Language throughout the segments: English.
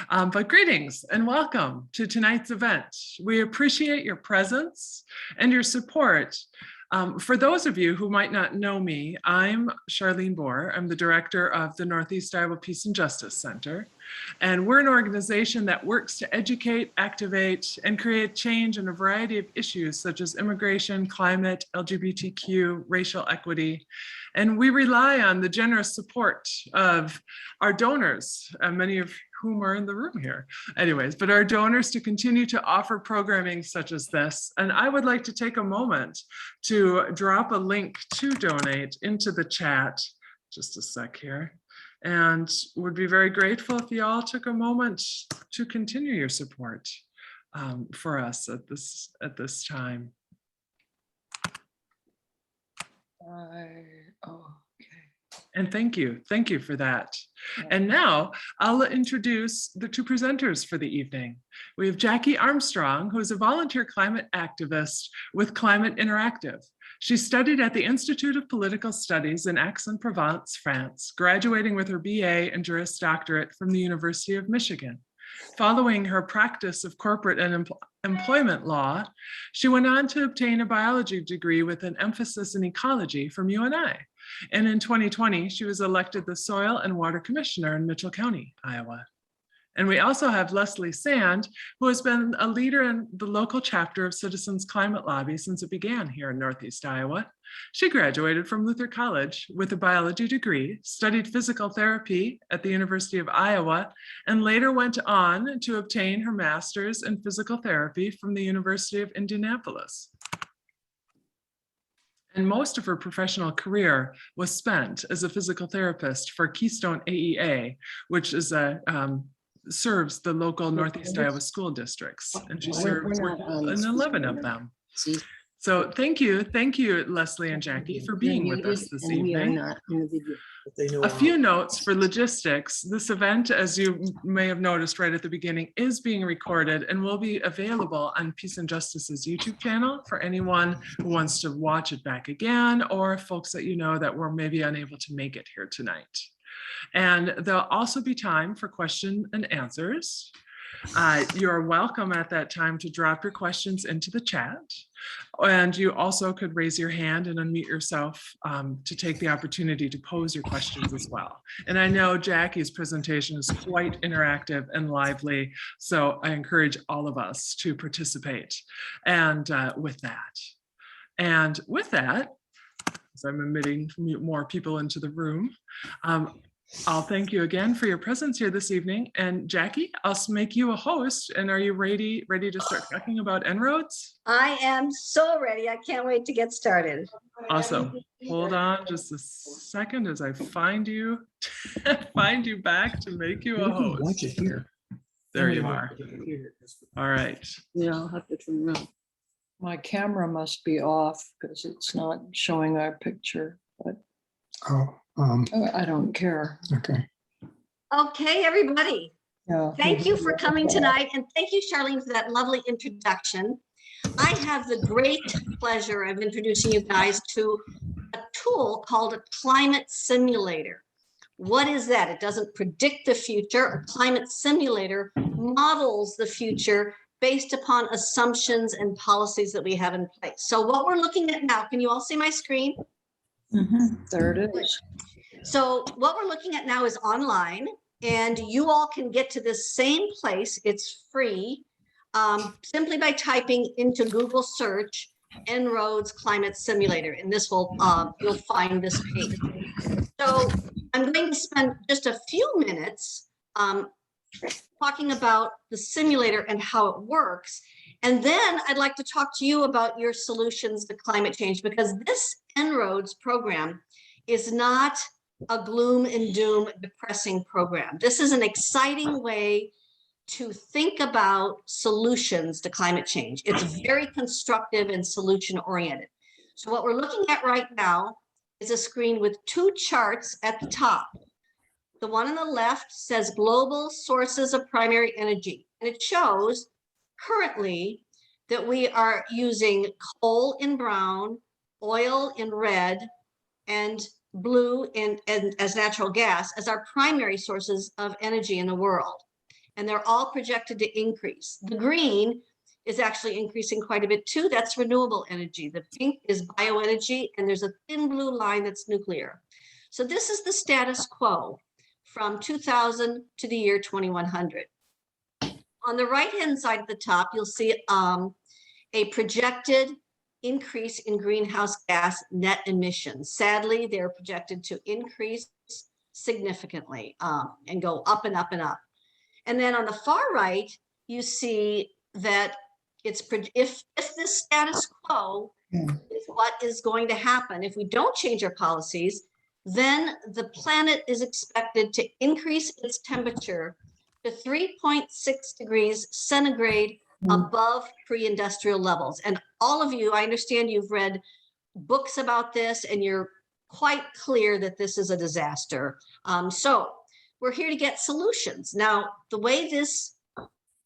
But greetings and welcome to tonight's event. We appreciate your presence and your support. For those of you who might not know me, I'm Charlene Bohr. I'm the director of the Northeast Iowa Peace and Justice Center. And we're an organization that works to educate, activate, and create change in a variety of issues such as immigration, climate, LGBTQ, racial equity. And we rely on the generous support of our donors, many of whom are in the room here. Anyways, but our donors to continue to offer programming such as this. And I would like to take a moment to drop a link to donate into the chat. Just a sec here. And would be very grateful if you all took a moment to continue your support for us at this time. And thank you for that. And now I'll introduce the two presenters for the evening. We have Jackie Armstrong, who is a volunteer climate activist with Climate Interactive. She studied at the Institute of Political Studies in Aix-en-Provence, France, graduating with her BA and Juris Doctorate from the University of Michigan. Following her practice of corporate and employment law, she went on to obtain a biology degree with an emphasis in ecology from UNI. And in 2020, she was elected the Soil and Water Commissioner in Mitchell County, Iowa. And we also have Leslie Sand, who has been a leader in the local chapter of Citizens Climate Lobby since it began here in Northeast Iowa. She graduated from Luther College with a biology degree, studied physical therapy at the University of Iowa, and later went on to obtain her master's in physical therapy from the University of Indianapolis. And most of her professional career was spent as a physical therapist for Keystone AEA, which is serves the local Northeast Iowa school districts. And she served in 11 of them. So thank you, Leslie and Jackie, for being with us this evening. A few notes for logistics. This event, as you may have noticed right at the beginning, is being recorded and will be available on Peace and Justice's YouTube channel for anyone who wants to watch it back again, or folks that you know that were maybe unable to make it here tonight. And there'll also be time for question and answers. You're welcome at that time to drop your questions into the chat. And you also could raise your hand and unmute yourself to take the opportunity to pose your questions as well. And I know Jackie's presentation is quite interactive and lively, so I encourage all of us to participate. And with that, as I'm admitting more people into the room, I'll thank you again for your presence here this evening. And Jackie, I'll make you a host. And are you ready to start talking about En-ROADS? I am so ready. I can't wait to get started. Awesome. Hold on just a second as I find you back to make you a host. Watch it here. There you are. All right. Yeah, I'll have to turn around. My camera must be off because it's not showing our picture, but I don't care. Okay. Okay, everybody. Yeah. Thank you for coming tonight. And thank you, Charlene, for that lovely introduction. I have the great pleasure of introducing you guys to a tool called a climate simulator. What is that? It doesn't predict the future. A climate simulator models the future based upon assumptions and policies that we have in place. So what we're looking at now, can you all see my screen? There it is. So what we're looking at now is online, and you all can get to this same place. It's free, simply by typing into Google search En-ROADS Climate Simulator, and this will you'll find this page. So I'm going to spend just a few minutes talking about the simulator and how it works. And then I'd like to talk to you about your solutions to climate change, because this En-ROADS program is not a gloom and doom depressing program. This is an exciting way to think about solutions to climate change. It's very constructive and solution oriented. So what we're looking at right now is a screen with two charts at the top. The one on the left says global sources of primary energy, and it shows currently that we are using coal in brown, oil in red, and blue as natural gas as our primary sources of energy in the world. and they're all projected to increase. The green is actually increasing quite a bit too. That's renewable energy. The pink is bioenergy, and there's a thin blue line that's nuclear. So this is the status quo from 2000 to the year 2100. On the right-hand side at the top, you'll see a projected increase in greenhouse gas net emissions. Sadly, they're projected to increase significantly and go up and up and up. And then on the far right, you see that it's if this status quo is what is going to happen, if we don't change our policies, then the planet is expected to increase its temperature to 3.6 degrees centigrade above pre-industrial levels. And all of you, I understand you've read books about this and you're quite clear that this is a disaster. So we're here to get solutions. Now, the way this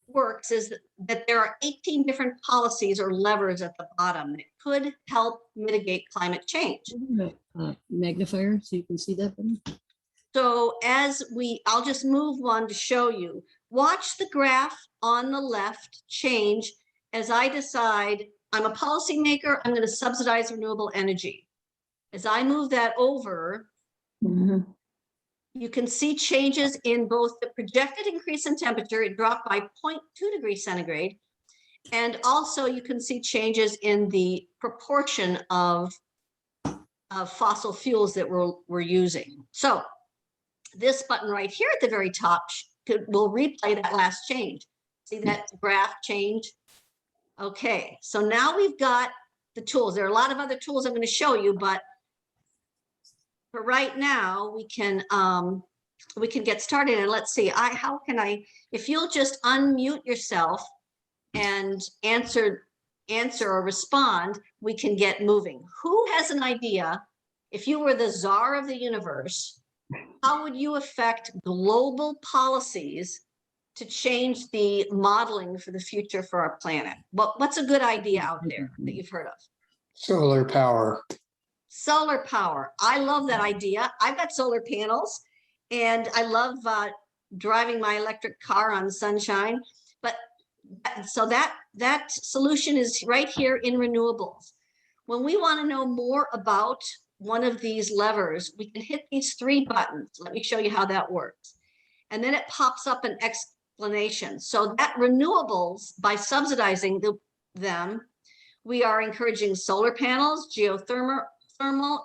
works is that there are 18 different policies or levers at the bottom that could help mitigate climate change. Magnifier so you can see that better. So I'll just move one to show you. Watch the graph on the left change as I decide I'm a policymaker, I'm going to subsidize renewable energy. As I move that over, you can see changes in both the projected increase in temperature, it dropped by 0.2 degrees centigrade, and also you can see changes in the proportion of fossil fuels that we're using. So this button right here at the very top will replay that last change. See that graph change? Okay, so now we've got the tools. There are a lot of other tools I'm going to show you, but for right now we can get started. And let's see, if you'll just unmute yourself and answer or respond, we can get moving. Who has an idea? If you were the czar of the universe, how would you affect global policies to change the modeling for the future for our planet? What's a good idea out there that you've heard of? Solar power. Solar power. I love that idea. I've got solar panels and I love driving my electric car on sunshine. But so that solution is right here in renewables. When we want to know more about one of these levers, we can hit these three buttons. Let me show you how that works. And then it pops up an explanation. So that renewables, by subsidizing them, we are encouraging solar panels, geothermal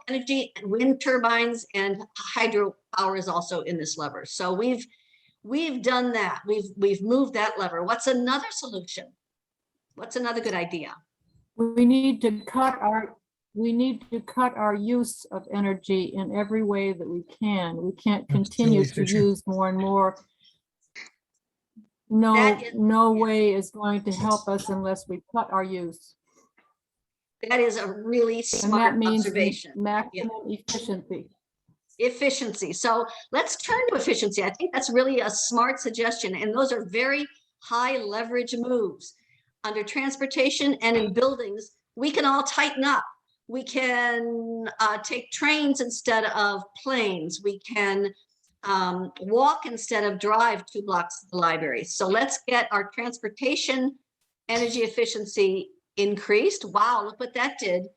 energy, and wind turbines, and hydropower is also in this lever. So we've done that. We've moved that lever. What's another solution? What's another good idea? We need to cut our use of energy in every way that we can. We can't continue to use more and more. No way is going to help us unless we cut our use. That is a really smart observation. Maximum efficiency. Efficiency. So let's turn to efficiency. I think that's really a smart suggestion. And those are very high leverage moves. Under transportation and in buildings, we can all tighten up. We can take trains instead of planes. We can walk instead of drive 2 blocks to the library. So let's get our transportation energy efficiency increased. Wow, look what that did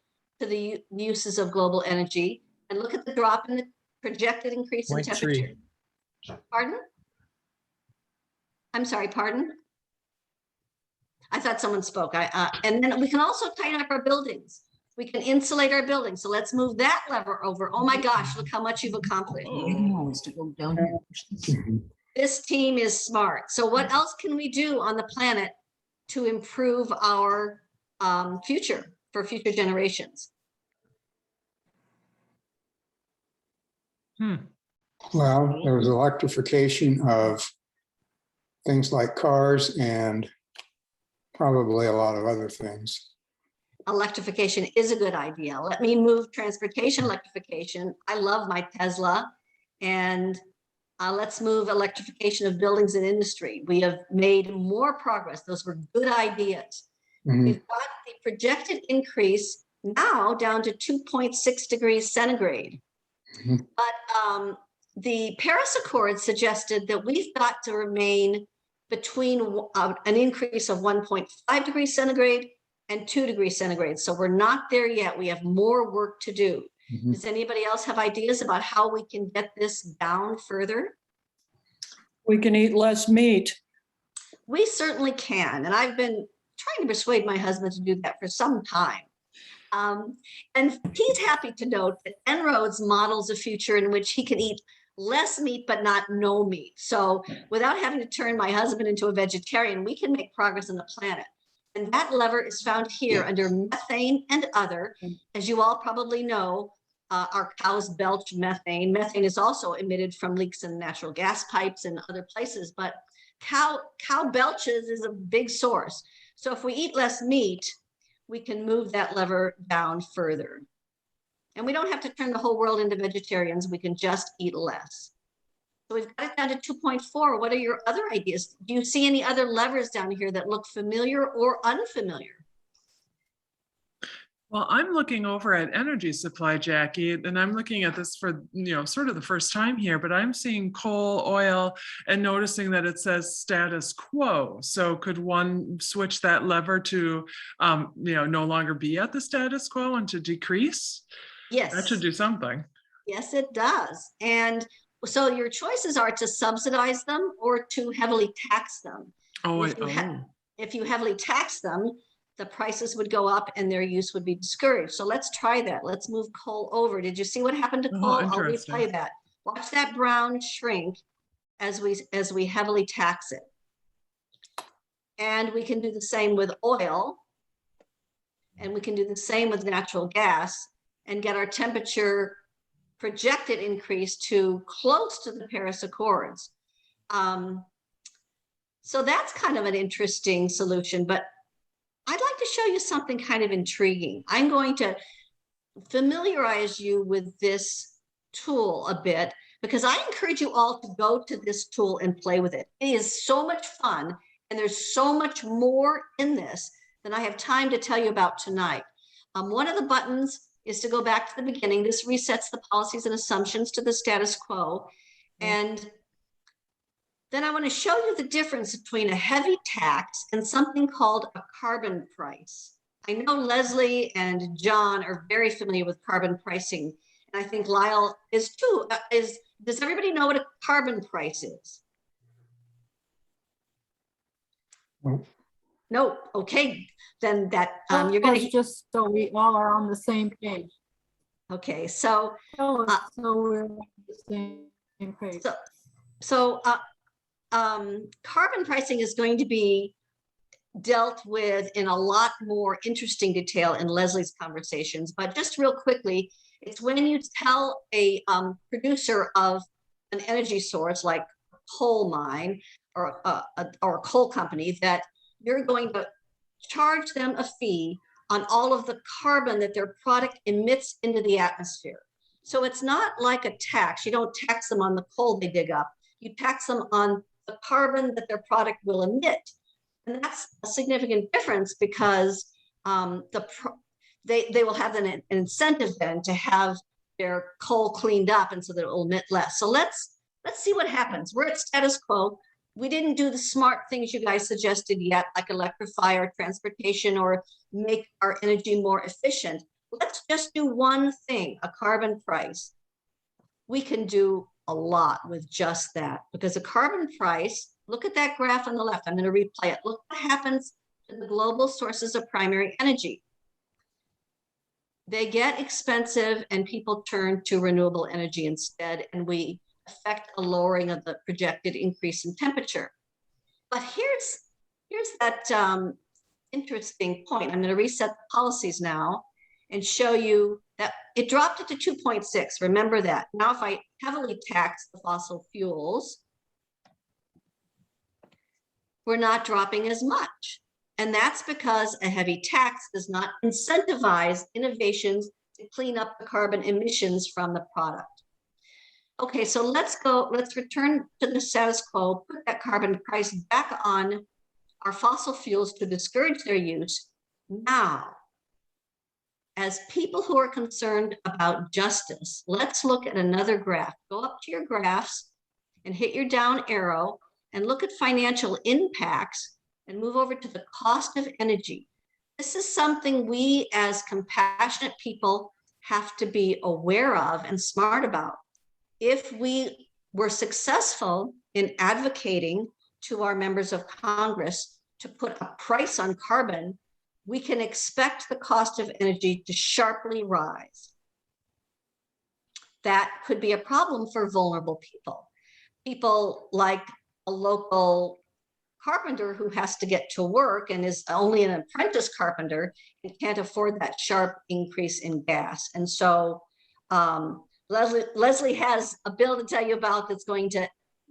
to the uses of global energy. And look at the drop in the projected increase in temperature. Pardon? I'm sorry, pardon? I thought someone spoke. And then we can also tighten up our buildings. We can insulate our buildings. So let's move that lever over. Oh my gosh, look how much you've accomplished. This team is smart. So what else can we do on the planet to improve our future for future generations? Well, there was electrification of things like cars and probably a lot of other things. Electrification is a good idea. Let me move transportation electrification. I love my Tesla. And let's move electrification of buildings and industry. We have made more progress. Those were good ideas. We've got the projected increase now down to 2.6 degrees centigrade. But the Paris Accord suggested that we've got to remain between an increase of 1.5 degrees centigrade and 2 degrees centigrade. So we're not there yet. We have more work to do. Mhm. Does anybody else have ideas about how we can get this down further? We can eat less meat. We certainly can. And I've been trying to persuade my husband to do that for some time. And he's happy to note that En-ROADS models a future in which he can eat less meat, but not no meat. So without having to turn my husband into a vegetarian, we can make progress on the planet. And that lever is found here under methane and other. As you all probably know, our cows belch methane. Methane is also emitted from leaks in natural gas pipes and other places, but cow belches is a big source. So if we eat less meat, we can move that lever down further. And we don't have to turn the whole world into vegetarians. We can just eat less. So we've got it down to 2.4. What are your other ideas? Do you see any other levers down here that look familiar or unfamiliar? Well, I'm looking over at energy supply, Jackie, and I'm looking at this for, sort of the first time here, but I'm seeing coal, oil, and noticing that it says status quo. So could one switch that lever to, no longer be at the status quo and to decrease? Yes. That should do something. Yes, it does. And so your choices are to subsidize them or to heavily tax them. Oh, if you heavily tax them, the prices would go up and their use would be discouraged. So let's try that. Let's move coal over. Did you see what happened to coal? I'll replay that. Watch that brown shrink as we heavily tax it. And we can do the same with oil. And we can do the same with natural gas and get our temperature projected increase to close to the Paris Accords. So that's kind of an interesting solution, but I'd like to show you something kind of intriguing. I'm going to familiarize you with this tool a bit because I encourage you all to go to this tool and play with it. It is so much fun and there's so much more in this than I have time to tell you about tonight. One of the buttons is to go back to the beginning. This resets the policies and assumptions to the status quo. And then I want to show you the difference between a heavy tax and something called a carbon price. I know Leslie and John are very familiar with carbon pricing, and I think Lyle is too. Does everybody know what a carbon price is? Nope. No. Okay, then that Tell you're going us to just so we all are on the same page. Okay, so Tell us so we're on the same page. So carbon pricing is going to be dealt with in a lot more interesting detail in Leslie's conversations. But just real quickly, it's when you tell a producer of an energy source like a coal mine or a coal company that you're going to charge them a fee on all of the carbon that their product emits into the atmosphere. So it's not like a tax. You don't tax them on the coal they dig up. You tax them on the carbon that their product will emit. And that's a significant difference because they will have an incentive then to have their coal cleaned up and so that it will emit less. So let's see what happens. We're at status quo. We didn't do the smart things you guys suggested yet, like electrify our transportation or make our energy more efficient. Let's just do one thing, a carbon price. We can do a lot with just that because a carbon price, look at that graph on the left. I'm going to replay it. Look what happens to the global sources of primary energy. They get expensive and people turn to renewable energy instead, and we affect a lowering of the projected increase in temperature. But here's that interesting point. I'm going to reset the policies now and show you that it dropped it to 2.6. Remember that. Now, if I heavily tax the fossil fuels, we're not dropping as much. And that's because a heavy tax does not incentivize innovations to clean up the carbon emissions from the product. Okay, so let's return to the status quo, put that carbon price back on our fossil fuels to discourage their use. Now, as people who are concerned about justice, let's look at another graph. Go up to your graphs and hit your down arrow and look at financial impacts and move over to the cost of energy. This is something we as compassionate people have to be aware of and smart about. If we were successful in advocating to our members of Congress to put a price on carbon, we can expect the cost of energy to sharply rise. That could be a problem for vulnerable people. People like a local carpenter who has to get to work and is only an apprentice carpenter and can't afford that sharp increase in gas. And so Leslie has a bill to tell you about that's going to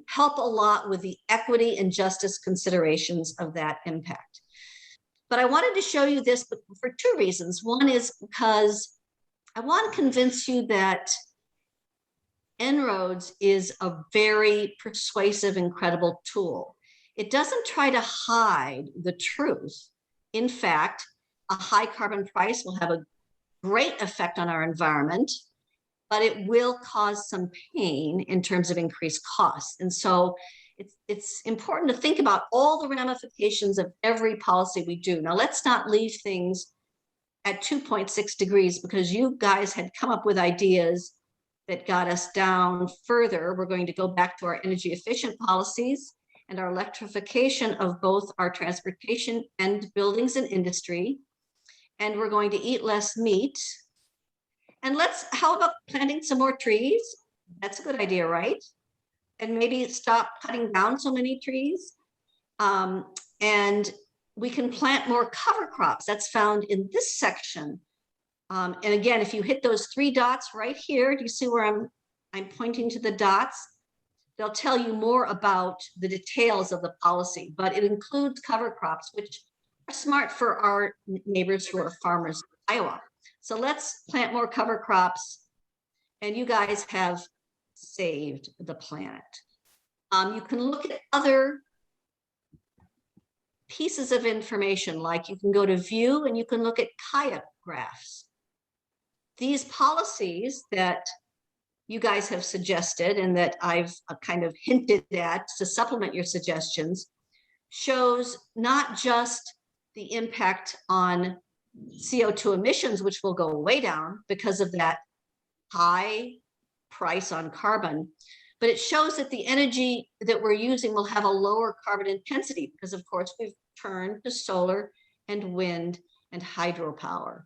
help a lot with the equity and justice considerations of that impact. But I wanted to show you this for two reasons. One is because I want to convince you that En-ROADS is a very persuasive and credible tool. It doesn't try to hide the truth. In fact, a high carbon price will have a great effect on our environment, but it will cause some pain in terms of increased costs. And so it's important to think about all the ramifications of every policy we do. Now, let's not leave things at 2.6 degrees because you guys had come up with ideas that got us down further. We're going to go back to our energy efficient policies and our electrification of both our transportation and buildings and industry. And we're going to eat less meat. And how about planting some more trees? That's a good idea, right? And maybe stop cutting down so many trees. And we can plant more cover crops. That's found in this section. And again, if you hit those 3 dots right here, do you see where I'm pointing to the dots? They'll tell you more about the details of the policy, but it includes cover crops, which are smart for our neighbors who are farmers in Iowa. So let's plant more cover crops, and you guys have saved the planet. You can look at other pieces of information, like you can go to view and you can look at kayak graphs. These policies that you guys have suggested and that I've kind of hinted at to supplement your suggestions shows not just the impact on CO2 emissions, which will go way down because of that high price on carbon, but it shows that the energy that we're using will have a lower carbon intensity because, of course, we've turned to solar and wind and hydropower.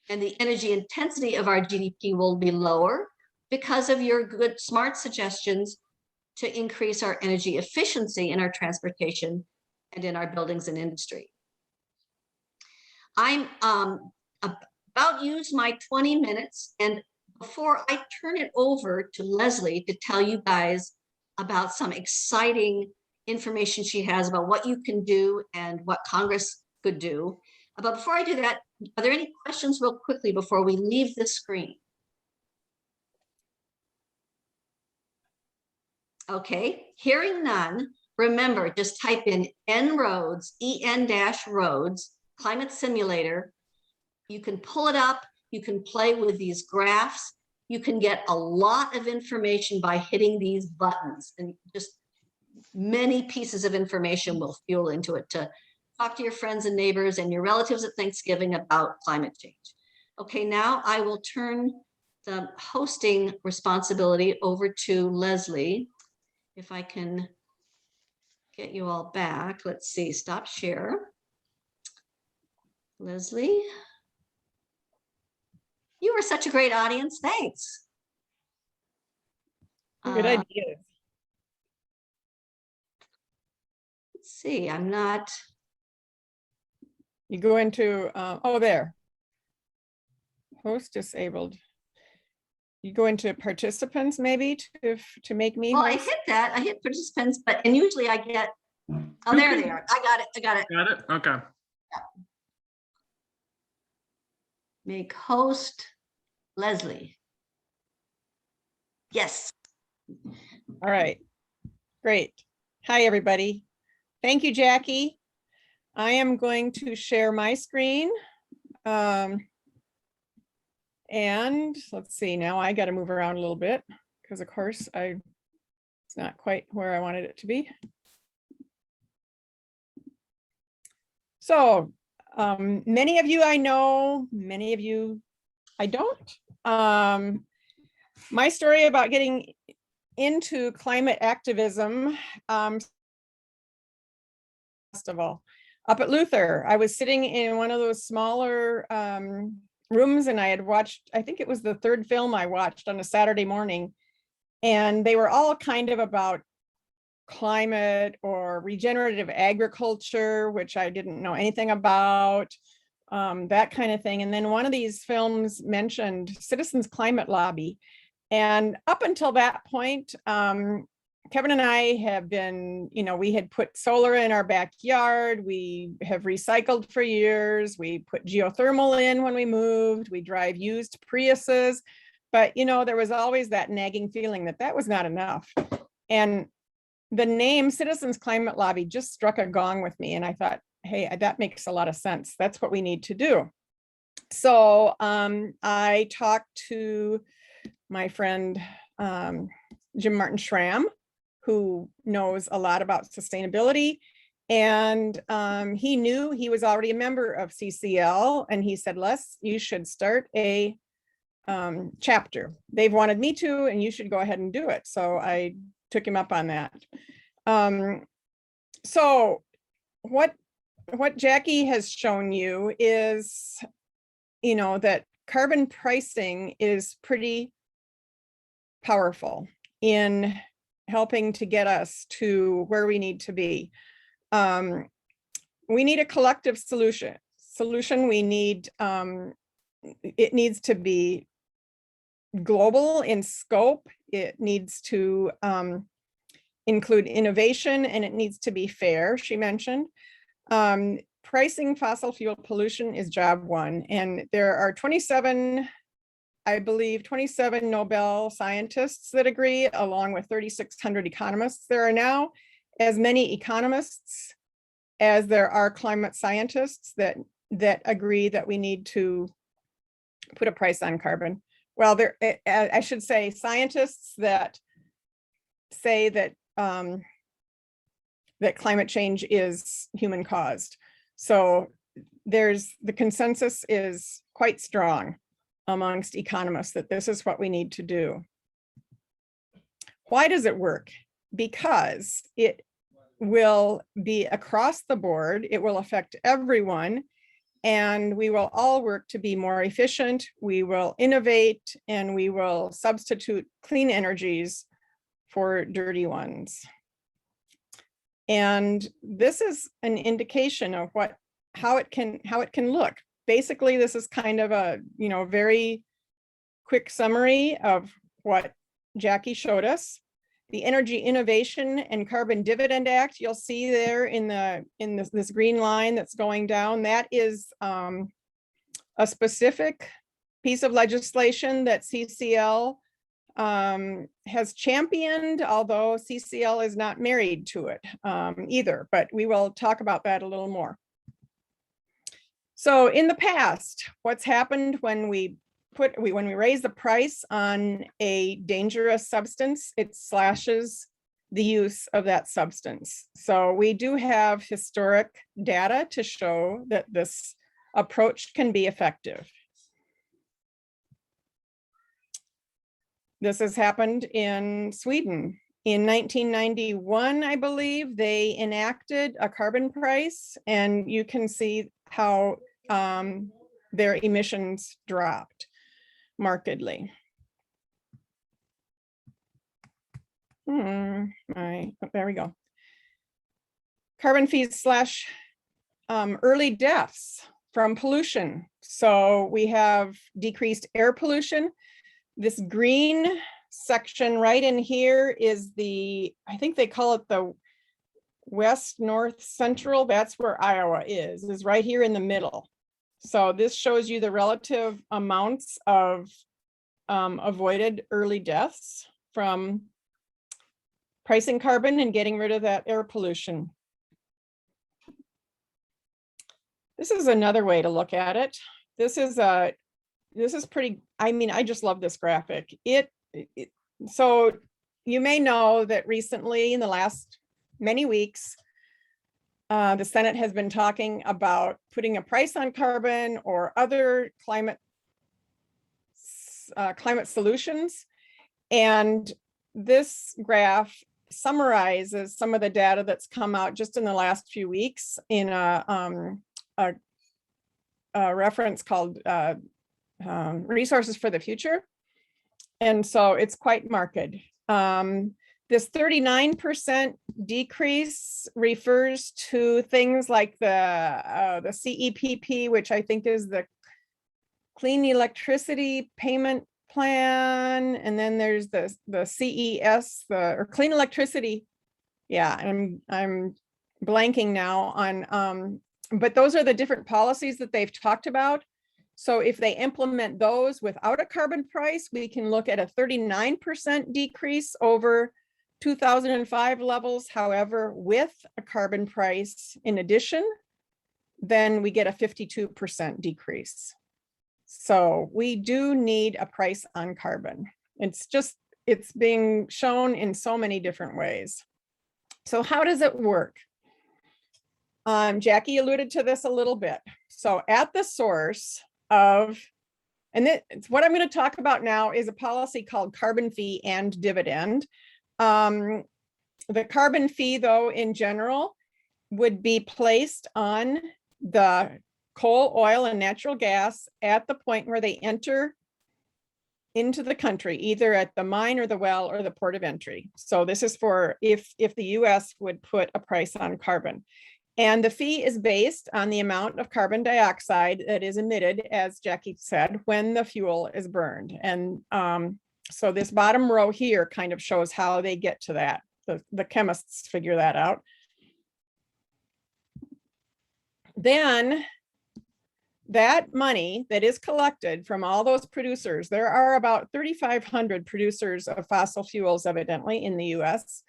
And the energy intensity of our GDP will be lower because of your good, smart suggestions to increase our energy efficiency in our transportation and in our buildings and industry. I'm about used my 20 minutes, and before I turn it over to Leslie to tell you guys about some exciting information she has about what you can do and what Congress could do. But before I do that, are there any questions real quickly before we leave the screen? Okay, hearing none, remember, just type in En-ROADS, EN-ROADS, Climate Simulator. You can pull it up, you can play with these graphs, you can get a lot of information by hitting these buttons, and just many pieces of information will fuel into it to talk to your friends and neighbors and your relatives at Thanksgiving about climate change. Okay, now I will turn the hosting responsibility over to Leslie. If I can get you all back, let's see, stop share. Leslie, you were such a great audience, thanks. Good idea. Let's see, I'm not. You go into, oh, there. Host disabled. You go into participants maybe to make me Well, I host? hit that, I hit participants, and usually I get, oh, there they are. I got it. Got it? Okay. Make host Leslie. Yes. All right, great. Hi, everybody. Thank you, Jackie. I am going to share my screen. And let's see, now I got to move around a little bit because of course it's not quite where I wanted it to be. So many of you I know, many of you I don't. My story about getting into climate activism, festival up at Luther. I was sitting in one of those smaller rooms, and I had watched, I think it was the third film I watched on a Saturday morning, and they were all kind of about climate or regenerative agriculture, which I didn't know anything about, that kind of thing. And then one of these films mentioned Citizens Climate Lobby. And up until that point, Kevin and I have been, we had put solar in our backyard. We have recycled for years. We put geothermal in when we moved. We drive used Priuses. But, there was always that nagging feeling that that was not enough. And the name Citizens Climate Lobby just struck a gong with me. And I thought, hey, that makes a lot of sense. That's what we need to do. So I talked to my friend, Jim Martin Schramm, who knows a lot about sustainability. And he knew he was already a member of CCL. And he said, Les, you should start a chapter. They've wanted me to, and you should go ahead and do it. So I took him up on that. So what Jackie has shown you is, that carbon pricing is pretty powerful in helping to get us to where we need to be. We need a collective solution. We need, it needs to be global in scope. It needs to include innovation, and it needs to be fair, she mentioned. Pricing fossil fuel pollution is job one. And there are 27, I believe, 27 Nobel scientists that agree, along with 3,600 economists. There are now as many economists as there are climate scientists that agree that we need to put a price on carbon. Well, I should say scientists that say that that climate change is human caused. So the consensus is quite strong amongst economists that this is what we need to do. Why does it work? Because it will be across the board. It will affect everyone, and we will all work to be more efficient. We will innovate, and we will substitute clean energies for dirty ones. And this is an indication of how it can look. Basically, this is kind of a very quick summary of what Jackie showed us. The Energy Innovation and Carbon Dividend Act, you'll see there in this green line that's going down. That is a specific piece of legislation that CCL has championed, although CCL is not married to it either, but we will talk about that a little more. So in the past, what's happened when we raise the price on a dangerous substance, it slashes the use of that substance. So we do have historic data to show that this approach can be effective. This has happened in Sweden. In 1991, I believe, they enacted a carbon price, and you can see how their emissions dropped markedly. There we go. Carbon fees slash early deaths from pollution. So we have decreased air pollution. This green section right in here is I think they call it the west, north, central. That's where Iowa is right here in the middle. So this shows you the relative amounts of avoided early deaths from pricing carbon and getting rid of that air pollution. This is another way to look at it. This is pretty, I just love this graphic. So you may know that recently in the last many weeks, The Senate has been talking about putting a price on carbon or other climate solutions. And this graph summarizes some of the data that's come out just in the last few weeks in a reference called Resources for the Future. And so it's quite marked. This 39% decrease refers to things like the CEPP, which I think is the Clean Electricity Payment Plan, and then there's the CES, or Clean Electricity. Yeah, I'm blanking now on, but those are the different policies that they've talked about. So if they implement those without a carbon price, we can look at a 39% decrease over 2005 levels. However, with a carbon price in addition, then we get a 52% decrease. So we do need a price on carbon. It's being shown in so many different ways. So how does it work? Jackie alluded to this a little bit. So at the source of, and what I'm going to talk about now is a policy called carbon fee and dividend. The carbon fee, though, in general, would be placed on the coal, oil, and natural gas at the point where they enter into the country, either at the mine or the well or the port of entry. So this is for if the US would put a price on carbon. And the fee is based on the amount of carbon dioxide that is emitted, as Jackie said, when the fuel is burned. And so this bottom row here kind of shows how they get to that. The chemists figure that out. Then that money that is collected from all those producers, there are about 3,500 producers of fossil fuels, evidently, in the US.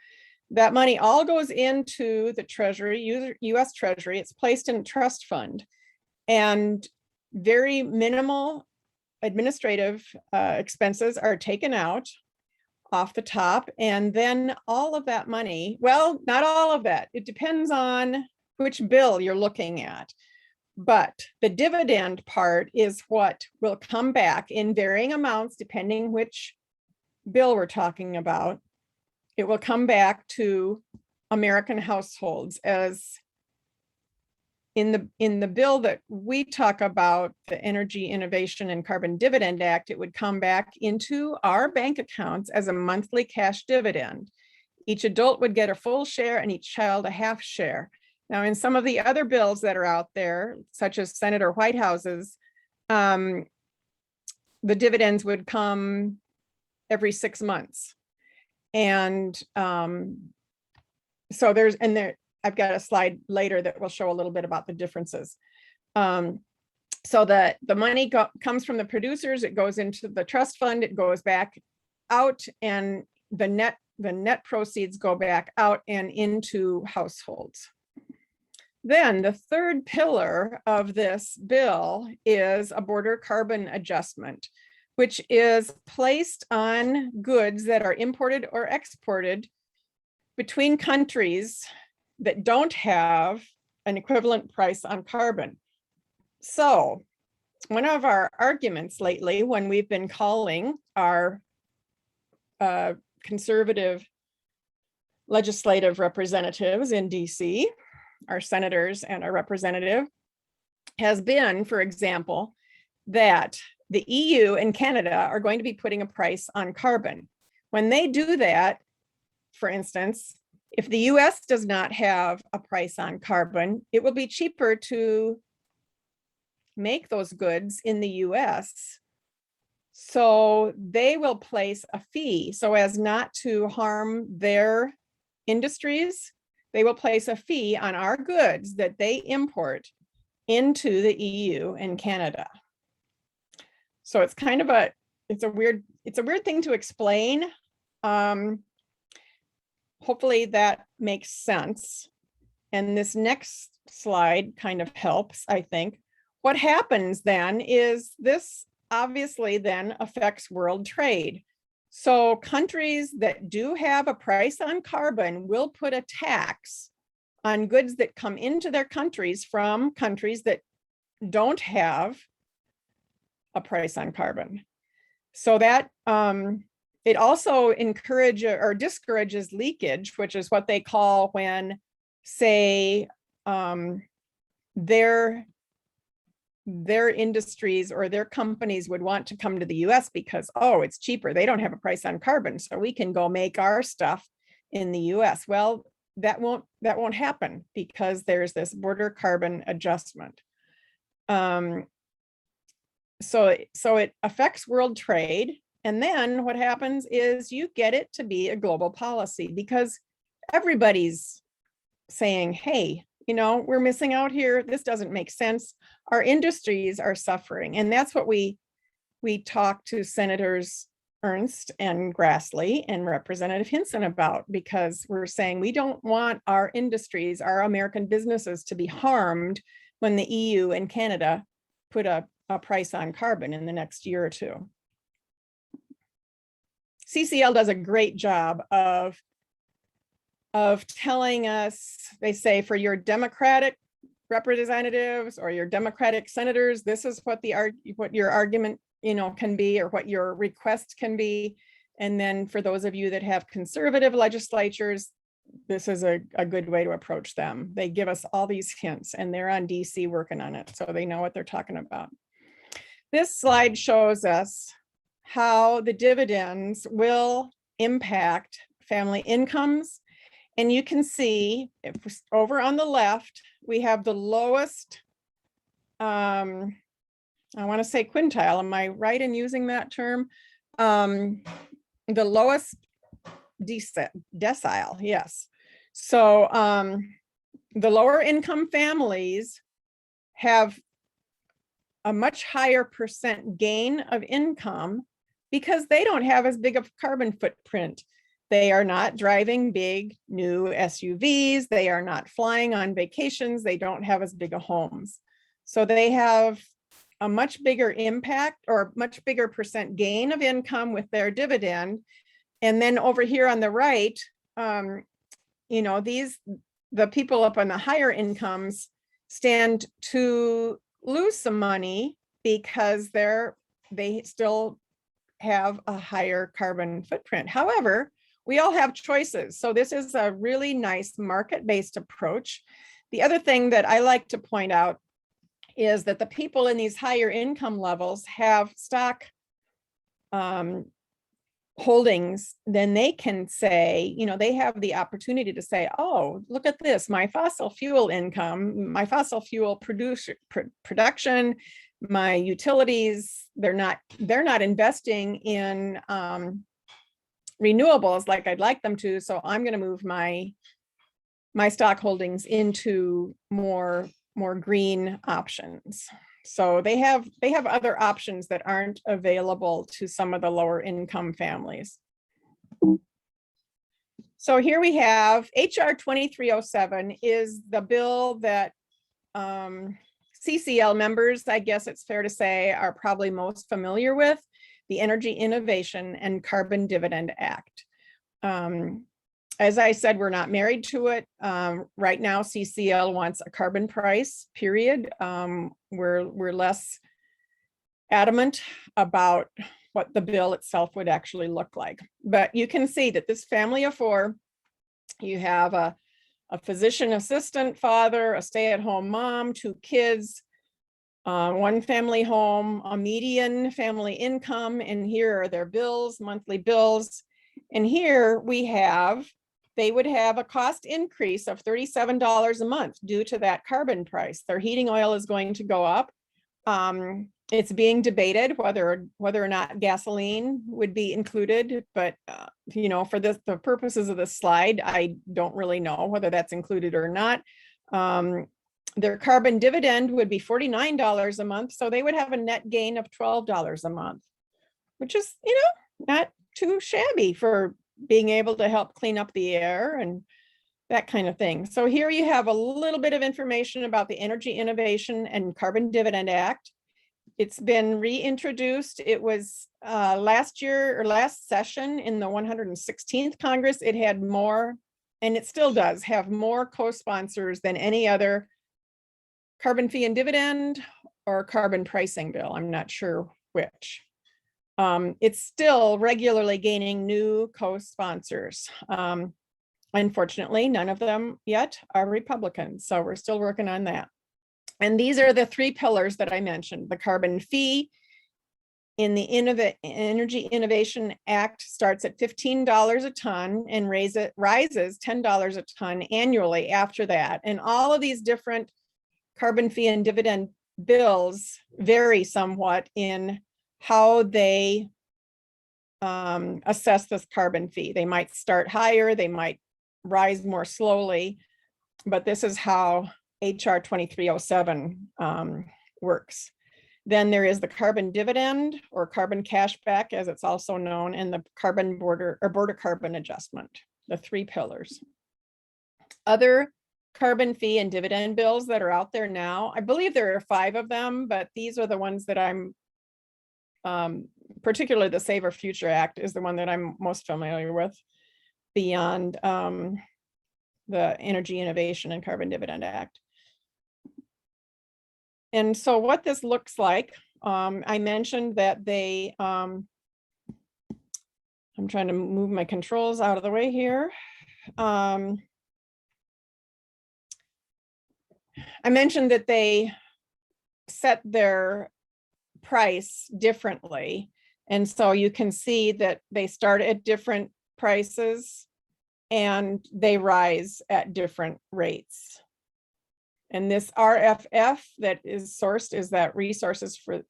That money all goes into the Treasury, US Treasury. It's placed in a trust fund, and very minimal administrative expenses are taken out off the top. And then all of that money, well, not all of that. It depends on which bill you're looking at. But the dividend part is what will come back in varying amounts, depending which bill we're talking about. It will come back to American households, as in the bill that we talk about, the Energy Innovation and Carbon Dividend Act. It would come back into our bank accounts as a monthly cash dividend. Each adult would get a full share and each child a half share. Now, in some of the other bills that are out there, such as Senate or White Houses, the dividends would come every 6 months. And so I've got a slide later that will show a little bit about the differences. So that the money comes from the producers, it goes into the trust fund, it goes back out, and the net proceeds go back out and into households. Then the third pillar of this bill is a border carbon adjustment, which is placed on goods that are imported or exported between countries that don't have an equivalent price on carbon. So one of our arguments lately, when we've been calling our conservative legislative representatives in DC, our senators and our representative, has been, for example, that the EU and Canada are going to be putting a price on carbon. When they do that, for instance, if the US does not have a price on carbon, it will be cheaper to make those goods in the US. So they will place a fee so as not to harm their industries. They will place a fee on our goods that they import into the EU and Canada. So it's kind of it's a weird thing to explain. Hopefully that makes sense. And this next slide kind of helps, I think. What happens then is this obviously then affects world trade. So countries that do have a price on carbon will put a tax on goods that come into their countries from countries that don't have a price on carbon. So that it also encourages or discourages leakage, which is what they call when, say, their industries or their companies would want to come to the US because, oh, it's cheaper. They don't have a price on carbon, so we can go make our stuff in the US. Well, that won't happen because there's this border carbon adjustment. So it affects world trade. And then what happens is you get it to be a global policy because everybody's saying, hey, we're missing out here. This doesn't make sense. Our industries are suffering. And that's what we talked to Senators Ernst and Grassley and Representative Hinson about, because we're saying we don't want our industries, our American businesses to be harmed when the EU and Canada put a price on carbon in the next year or two. CCL does a great job of telling us, they say, for your Democratic representatives or your Democratic senators, this is what your argument can be, or what your request can be. And then for those of you that have conservative legislatures, this is a good way to approach them. They give us all these hints and they're on DC working on it, so they know what they're talking about. This slide shows us how the dividends will impact family incomes. And you can see over on the left, we have the lowest, I want to say quintile. Am I right in using that term? The lowest decile, yes. So the lower income families have a much higher percent gain of income because they don't have as big of a carbon footprint. They are not driving big new SUVs. They are not flying on vacations. They don't have as big of homes. So they have a much bigger impact or much bigger percent gain of income with their dividend. And then over here on the right, the people up on the higher incomes stand to lose some money because they still have a higher carbon footprint. However, we all have choices. So this is a really nice market-based approach. The other thing that I like to point out is that the people in these higher income levels have stock holdings. Then they can say, they have the opportunity to say, oh, look at this, my fossil fuel income, my fossil fuel production, my utilities, they're not investing in renewables like I'd like them to. So I'm going to move my stock holdings into more green options. So they have other options that aren't available to some of the lower income families. So here we have HR 2307 is the bill that CCL members, I guess it's fair to say, are probably most familiar with, the Energy Innovation and Carbon Dividend Act. As I said, we're not married to it. Right now, CCL wants a carbon price, period. We're less adamant about what the bill itself would actually look like. But you can see that this family of four, you have a physician assistant father, a stay-at-home mom, 2 kids, one family home, a median family income, and here are their bills, monthly bills. And here they would have a cost increase of $37 a month due to that carbon price. Their heating oil is going to go up. It's being debated whether or not gasoline would be included, but for the purposes of this slide, I don't really know whether that's included or not. Their carbon dividend would be $49 a month, so they would have a net gain of $12 a month, which is, not too shabby for being able to help clean up the air and that kind of thing. So here you have a little bit of information about the Energy Innovation and Carbon Dividend Act. It's been reintroduced. It was last session in the 116th Congress. It had more and it still does have more co-sponsors than any other carbon fee and dividend or carbon pricing bill. I'm not sure which. It's still regularly gaining new co-sponsors. Unfortunately, none of them yet are Republicans, so we're still working on that. And these are the three pillars that I mentioned. The carbon fee in the Energy Innovation Act starts at $15 a ton and rises $10 a ton annually after that. And all of these different carbon fee and dividend bills vary somewhat in how they assess this carbon fee. They might start higher, they might rise more slowly, but this is how HR 2307 works. Then there is the carbon dividend or carbon cashback, as it's also known, and the carbon border or border carbon adjustment, the three pillars. Other carbon fee and dividend bills that are out there now, I believe there are 5 of them, but these are the ones that I'm particularly the Save Our Future Act is the one that I'm most familiar with beyond the Energy Innovation and Carbon Dividend Act. And so what this looks like, I mentioned that they, I'm trying to move my controls out of the way here. I mentioned that they set their price differently. And so you can see that they start at different prices and they rise at different rates. And this RFF that is sourced is that resources for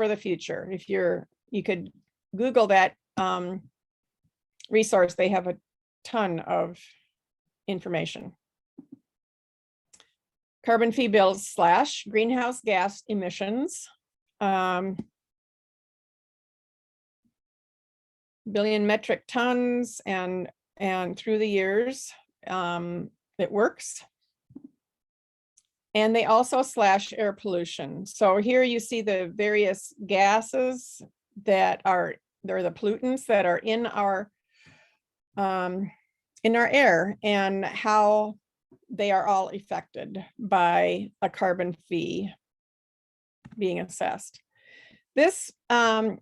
the future. If you could Google that resource, they have a ton of information. Carbon fee bills / greenhouse gas emissions. Billion metric tons and through the years it works. And they also slash air pollution. So here you see the various gases that are, they're the pollutants that are in our air and how they are all affected by a carbon fee being assessed. This, so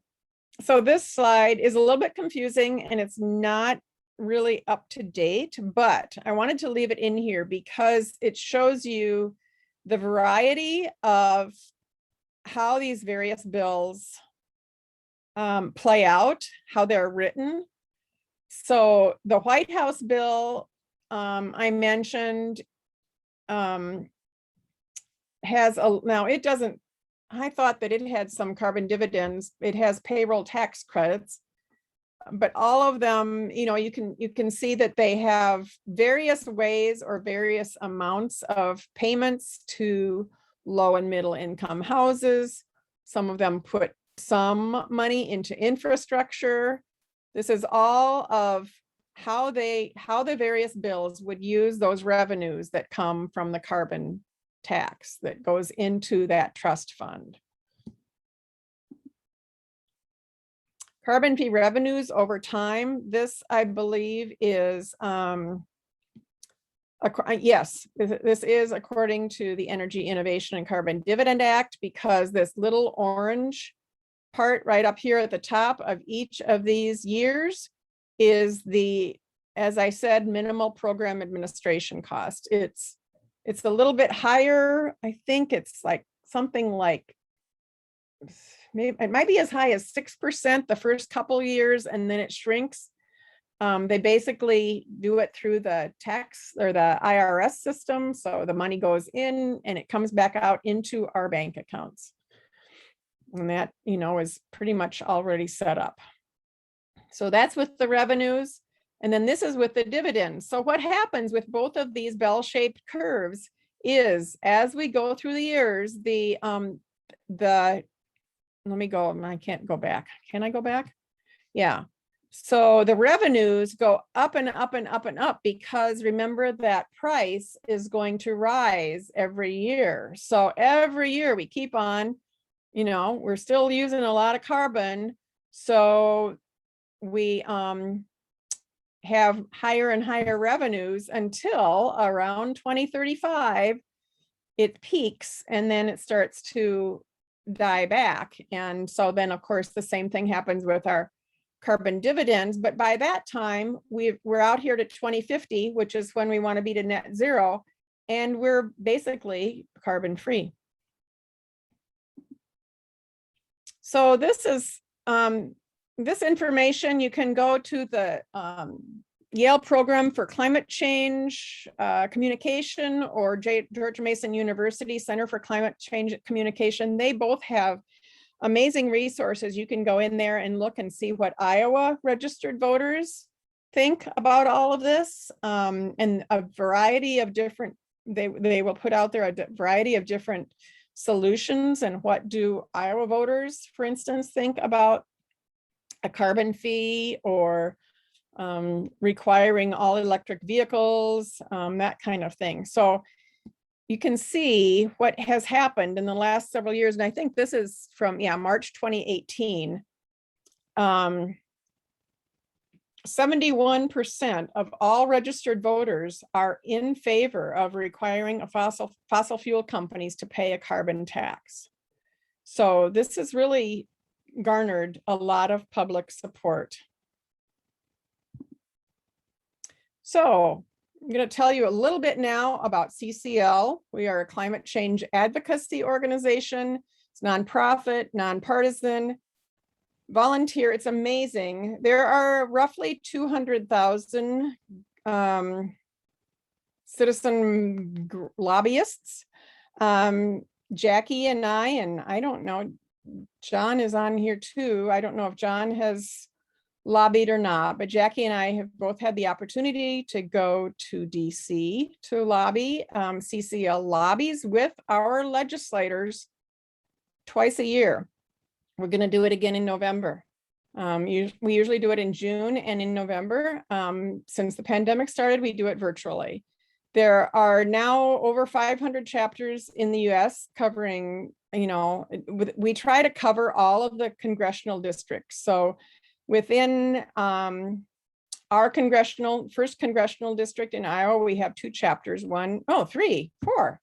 this slide is a little bit confusing and it's not really up to date, but I wanted to leave it in here because it shows you the variety of how these various bills play out, how they're written. So the White House bill I mentioned has now it doesn't, I thought that it had some carbon dividends. It has payroll tax credits, but all of them, you know, you can see that they have various ways or various amounts of payments to low and middle income houses. Some of them put some money into infrastructure. This is all of how the various bills would use those revenues that come from the carbon tax that goes into that trust fund. Carbon fee revenues over time. This, I believe, is yes, this is according to the Energy Innovation and Carbon Dividend Act, because this little orange part right up here at the top of each of these years is the, as I said, minimal program administration cost. It's a little bit higher. I think it's like something like, maybe it might be as high as 6% the first couple years, and then it shrinks. They basically do it through the tax or the IRS system. So the money goes in and it comes back out into our bank accounts. And that, you know, is pretty much already set up. So that's with the revenues. And then this is with the dividends. So what happens with both of these bell-shaped curves is as we go through the years, let me go, I can't go back. Can I go back? Yeah. So the revenues go up and up and up and up because remember that price is going to rise every year. So every year we keep on, you know, we're still using a lot of carbon. So we have higher and higher revenues until around 2035. It peaks and then it starts to die back. And so then, of course, the same thing happens with our carbon dividends. But by that time, we're out here to 2050, which is when we want to be to net zero. And we're basically carbon free. So this is this information. You can go to the Yale Program for Climate Change Communication or George Mason University Center for Climate Change Communication. They both have amazing resources. You can go in there and look and see what Iowa registered voters think about all of this, and a variety of different, they will put out there a variety of different solutions. And what do Iowa voters, for instance, think about a carbon fee or requiring all electric vehicles, that kind of thing. So you can see what has happened in the last several years. And I think this is from, March 2018. 71% of all registered voters are in favor of requiring a fossil fuel companies to pay a carbon tax. So this has really garnered a lot of public support. So I'm going to tell you a little bit now about CCL. We are a climate change advocacy organization. It's nonprofit, nonpartisan, volunteer. It's amazing. There are roughly 200,000 citizen lobbyists. Jackie and I don't know, John is on here too. I don't know if John has lobbied or not, but Jackie and I have both had the opportunity to go to DC to lobby. CCL lobbies with our legislators twice a year. We're going to do it again in November. We usually do it in June and in November. Since the pandemic started, we do it virtually. There are now over 500 chapters in the US covering, we try to cover all of the congressional districts. So within our first congressional district in Iowa, we have 2 chapters, 3, 4.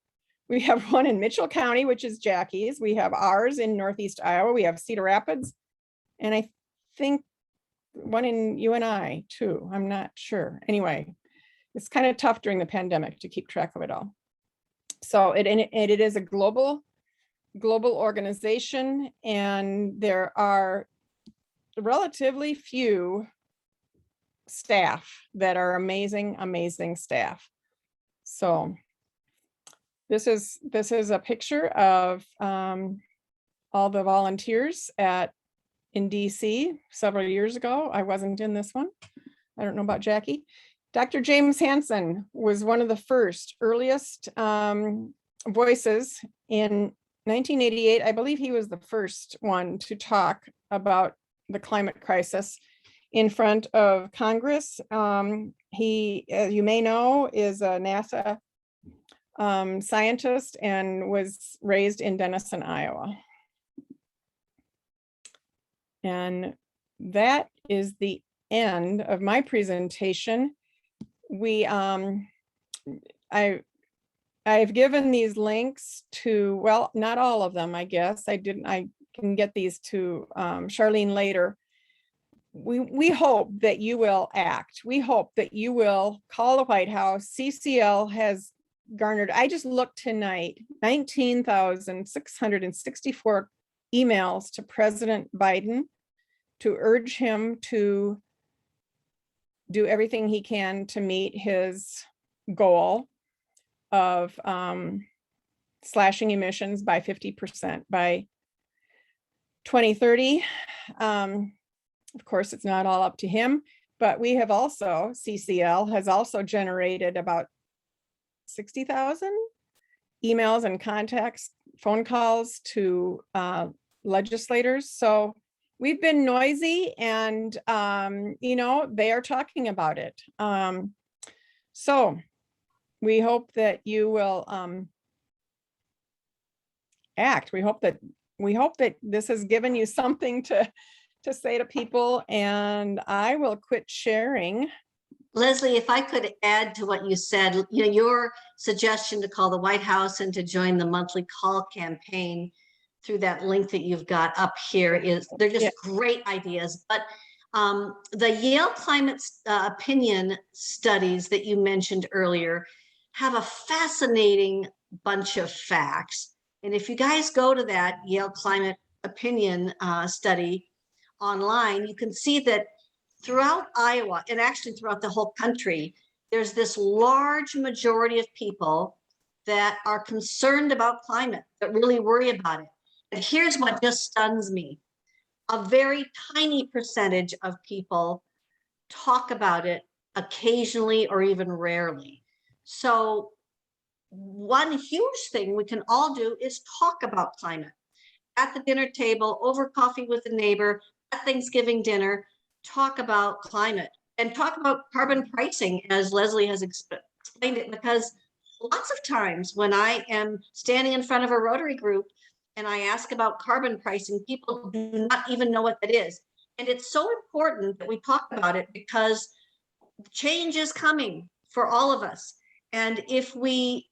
We have one in Mitchell County, which is Jackie's. We have ours in Northeast Iowa. We have Cedar Rapids. And I think one in UNI too. I'm not sure. Anyway, it's kind of tough during the pandemic to keep track of it all. So it is a global organization, and there are relatively few staff that are amazing staff. So this is a picture of all the volunteers in DC several years ago. I wasn't in this one. I don't know about Jackie. Dr. James Hansen was one of the earliest voices in 1988. I believe he was the first one to talk about the climate crisis in front of Congress. He, as you may know, is a NASA scientist and was raised in Denison, Iowa. And that is the end of my presentation. I've given these links to, well, not all of them, I guess. I can get these to Charlene later. We hope that you will act. We hope that you will call the White House. CCL has garnered, I just looked tonight, 19,664 emails to President Biden to urge him to do everything he can to meet his goal of slashing emissions by 50% by 2030. Of course, it's not all up to him, but we have also, CCL has also generated about 60,000 emails and contacts, phone calls to legislators. So we've been noisy, and they are talking about it. So we hope that you will act. We hope that this has given you something to say to people, and I will quit sharing Leslie, if I could add to what you said, you know, your suggestion to call the White House and to join the monthly call campaign through that link that you've got up here they're just great ideas. But the Yale climate opinion studies that you mentioned earlier have a fascinating bunch of facts. And if you guys go to that Yale climate opinion study online, you can see that throughout Iowa, and actually throughout the whole country, there's this large majority of people that are concerned about climate, that really worry about it. And here's what just stuns me. A very tiny percentage of people talk about it occasionally or even rarely. So one huge thing we can all do is talk about climate at the dinner table, over coffee with a neighbor, at Thanksgiving dinner. Talk about climate and talk about carbon pricing, as Leslie has explained it, because lots of times when I am standing in front of a Rotary group and I ask about carbon pricing, people do not even know what that is. And it's so important that we talk about it because change is coming for all of us. And if we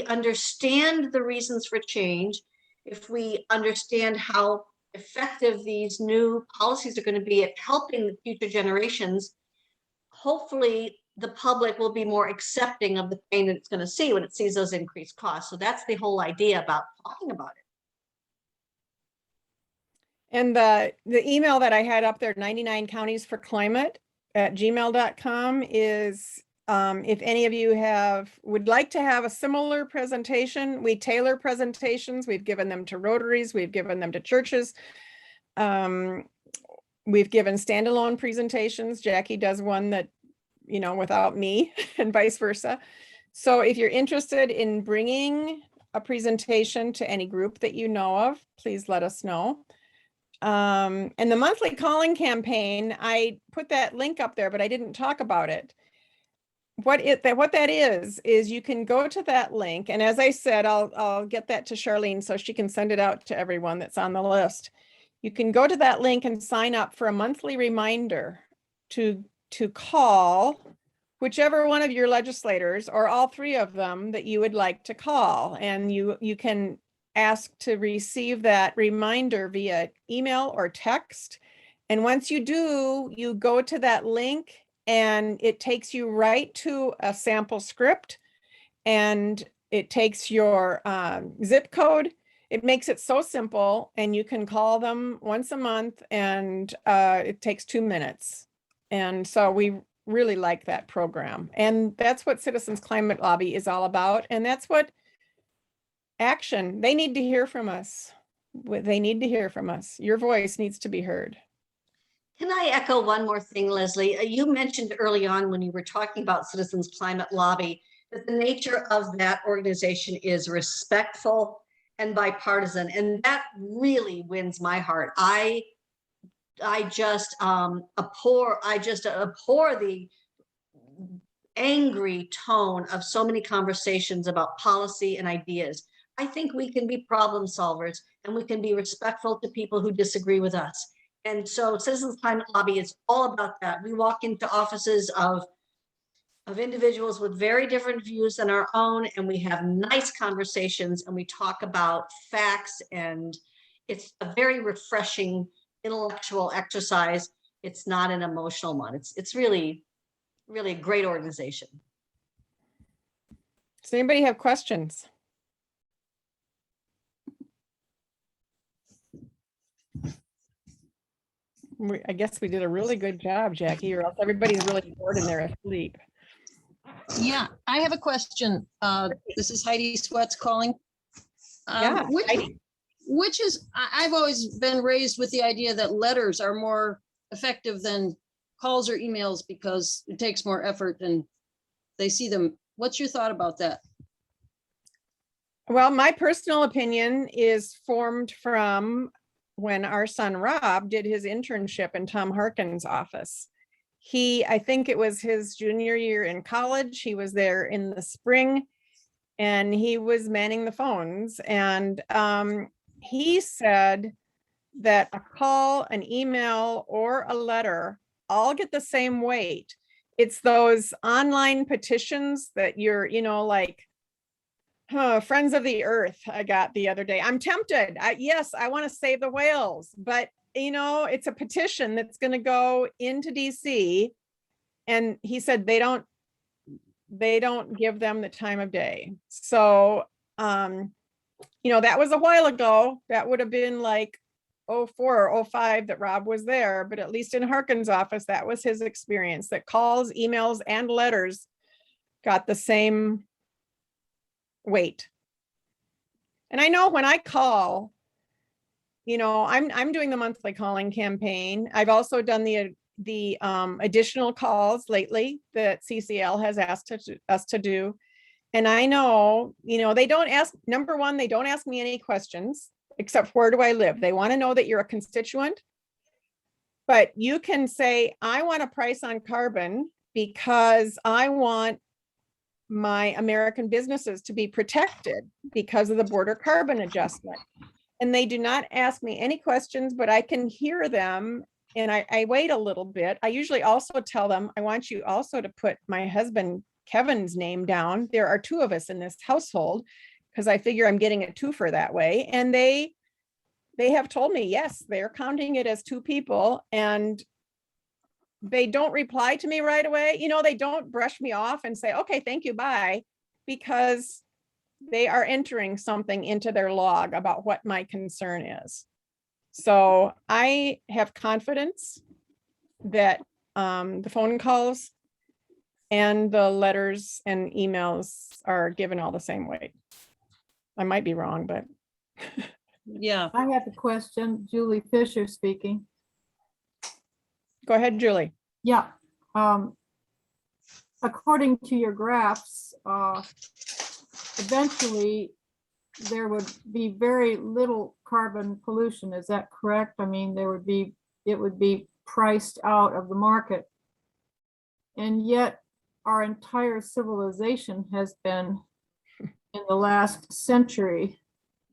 understand the reasons for change, if we understand how effective these new policies are going to be at helping the future generations, hopefully the public will be more accepting of the pain that it's going to see when it sees those increased costs. So that's the whole idea about talking about it. And the email that I had up there, 99 counties for climate @gmail.com, is if any of you would like to have a similar presentation. We tailor presentations. We've given them to Rotaries. We've given them to churches. We've given standalone presentations. Jackie does one that, you know, without me and vice versa. So if you're interested in bringing a presentation to any group that you know of, please let us know. And the monthly calling campaign, I put that link up there, but I didn't talk about it. What that is you can go to that link. And as I said, I'll get that to Charlene so she can send it out to everyone that's on the list. You can go to that link and sign up for a monthly reminder to call whichever one of your legislators or all three of them that you would like to call. And you can ask to receive that reminder via email or text. And once you do, you go to that link and it takes you right to a sample script, and it takes your zip code. It makes it so simple, and you can call them once a month, and it takes 2 minutes. And so we really like that program. And that's what Citizens Climate Lobby is all about. And that's what action, they need to hear from us. They need to hear from us. Your voice needs to be heard. Can I echo one more thing, Leslie? You mentioned early on when you were talking about Citizens Climate Lobby that the nature of that organization is respectful and bipartisan, and that really wins my heart. I just abhor the angry tone of so many conversations about policy and ideas. I think we can be problem solvers and we can be respectful to people who disagree with us. And so Citizens Climate Lobby is all about that. We walk into offices of individuals with very different views than our own, and we have nice conversations and we talk about facts, and it's a very refreshing intellectual exercise. It's not an emotional one. It's really, really a great organization. Does anybody have questions? I guess we did a really good job, Jackie, or else everybody's really bored and they're asleep. Yeah, I have a question. This is Heidi Sweats calling. Yeah, Which is, I've always been raised with the idea that letters are more effective than calls or emails because it takes more effort and they see them. What's your thought about that? Well, my personal opinion is formed from when our son Rob did his internship in Tom Harkin's office. I think it was his junior year in college. He was there in the spring and he was manning the phones. And he said that a call, an email, or a letter all get the same weight it's those online petitions that you're, like, Friends of the Earth I got the other day. I'm tempted. Yes, I want to save the whales, but it's a petition that's going to go into DC. And he said they don't give them the time of day. So, that was a while ago. That would have been like 04 or 05 that Rob was there, but at least in Harkin's office, that was his experience, that calls, emails, and letters got the same weight. And I know when I call, I'm doing the monthly calling campaign. I've also done the additional calls lately that CCL has asked us to do. And I know, they don't ask, number one, they don't ask me any questions except where do I live? They want to know that you're a constituent. But you can say, I want a price on carbon because I want my American businesses to be protected because of the border carbon adjustment. And they do not ask me any questions, but I can hear them. And I wait a little bit. I usually also tell them, I want you also to put my husband, Kevin's name down. There are 2 of us in this household because I figure I'm getting a twofer that way. And they have told me, yes, they're counting it as 2 people. And they don't reply to me right away. They don't brush me off and say, okay, thank you, bye, because they are entering something into their log about what my concern is. So I have confidence that the phone calls and the letters and emails are given all the same weight. I might be wrong, but. Yeah. I have a question. Julie Fisher speaking. Go ahead, Julie. Yeah. According to your graphs, eventually there would be very little carbon pollution. Is that correct? I mean, it would be priced out of the market. And yet our entire civilization has been, in the last century,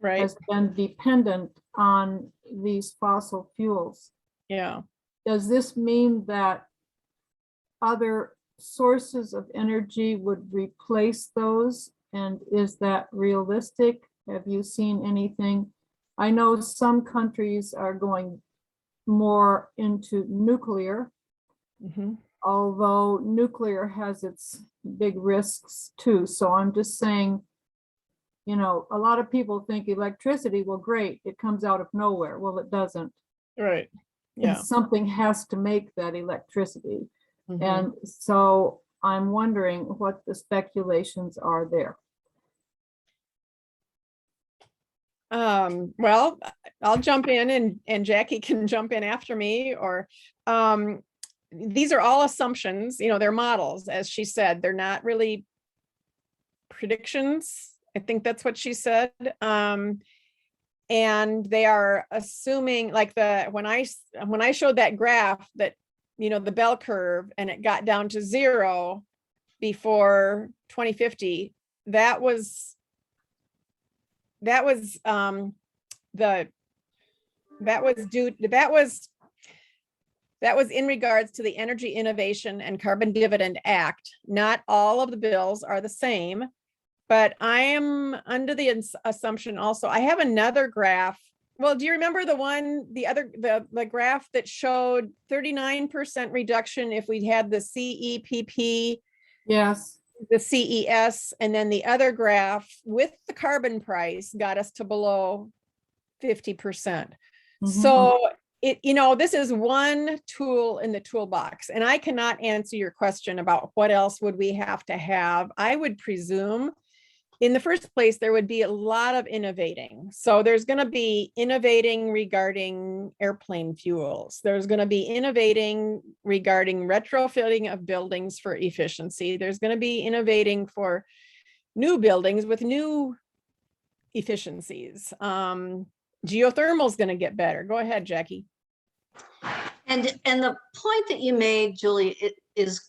Right. has been dependent on these fossil fuels. Yeah. Does this mean that other sources of energy would replace those? And is that realistic? Have you seen anything? I know some countries are going more into nuclear, although nuclear has its big risks too. So I'm just saying, a lot of people think electricity, well, great, it comes out of nowhere. Well, it doesn't. Right. Yeah. And something has to make that electricity. And so I'm wondering what the speculations are there. Well, I'll jump in and Jackie can jump in after me, or these are all assumptions, they're models, as she said, they're not really predictions. I think that's what she said. And they are assuming, like, when I showed that graph that, the bell curve, and it got down to 0 before 2050, that was in regards to the Energy Innovation and Carbon Dividend Act. Not all of the bills are the same, but I am under the assumption also. I have another graph. Well, do you remember the graph that showed 39% reduction if we had the CEPP? Yes. The CES, and then the other graph with the carbon price got us to below 50%. So this is one tool in the toolbox, and I cannot answer your question about what else would we have to have. I would presume in the first place, there would be a lot of innovating. So there's going to be innovating regarding airplane fuels. There's going to be innovating regarding retrofitting of buildings for efficiency. There's going to be innovating for new buildings with new efficiencies. Geothermal is going to get better. Go ahead, Jackie. And the point that you made, Julie, is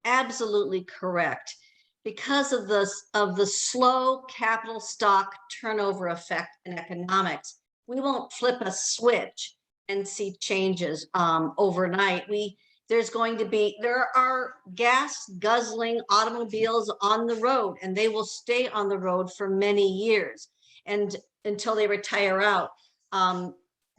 absolutely correct. Because of the slow capital stock turnover effect in economics, we won't flip a switch and see changes overnight. there are gas guzzling automobiles on the road, and they will stay on the road for many years and until they retire out.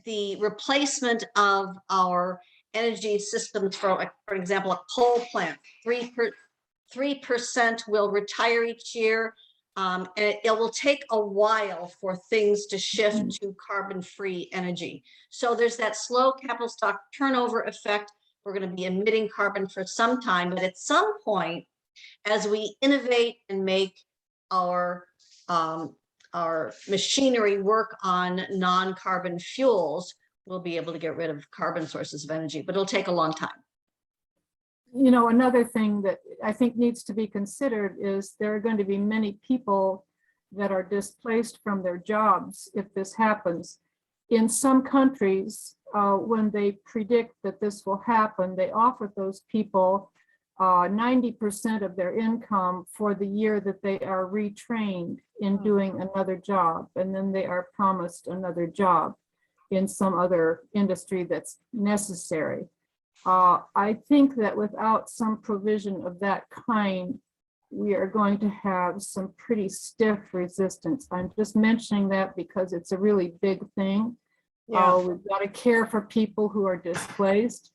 The replacement of our energy systems, for example, a coal plant, 3% will retire each year. And it will take a while for things to shift to carbon-free energy. So there's that slow capital stock turnover effect. We're going to be emitting carbon for some time, but at some point, as we innovate and make our machinery work on non-carbon fuels, we'll be able to get rid of carbon sources of energy, but it'll take a long time. You know, another thing that I think needs to be considered is there are going to be many people that are displaced from their jobs if this happens. In some countries, when they predict that this will happen, they offer those people 90% of their income for the year that they are retrained in doing another job, and then they are promised another job in some other industry that's necessary. I think that without some provision of that kind, we are going to have some pretty stiff resistance. I'm just mentioning that because it's a really big thing. Yeah. We've got to care for people who are displaced.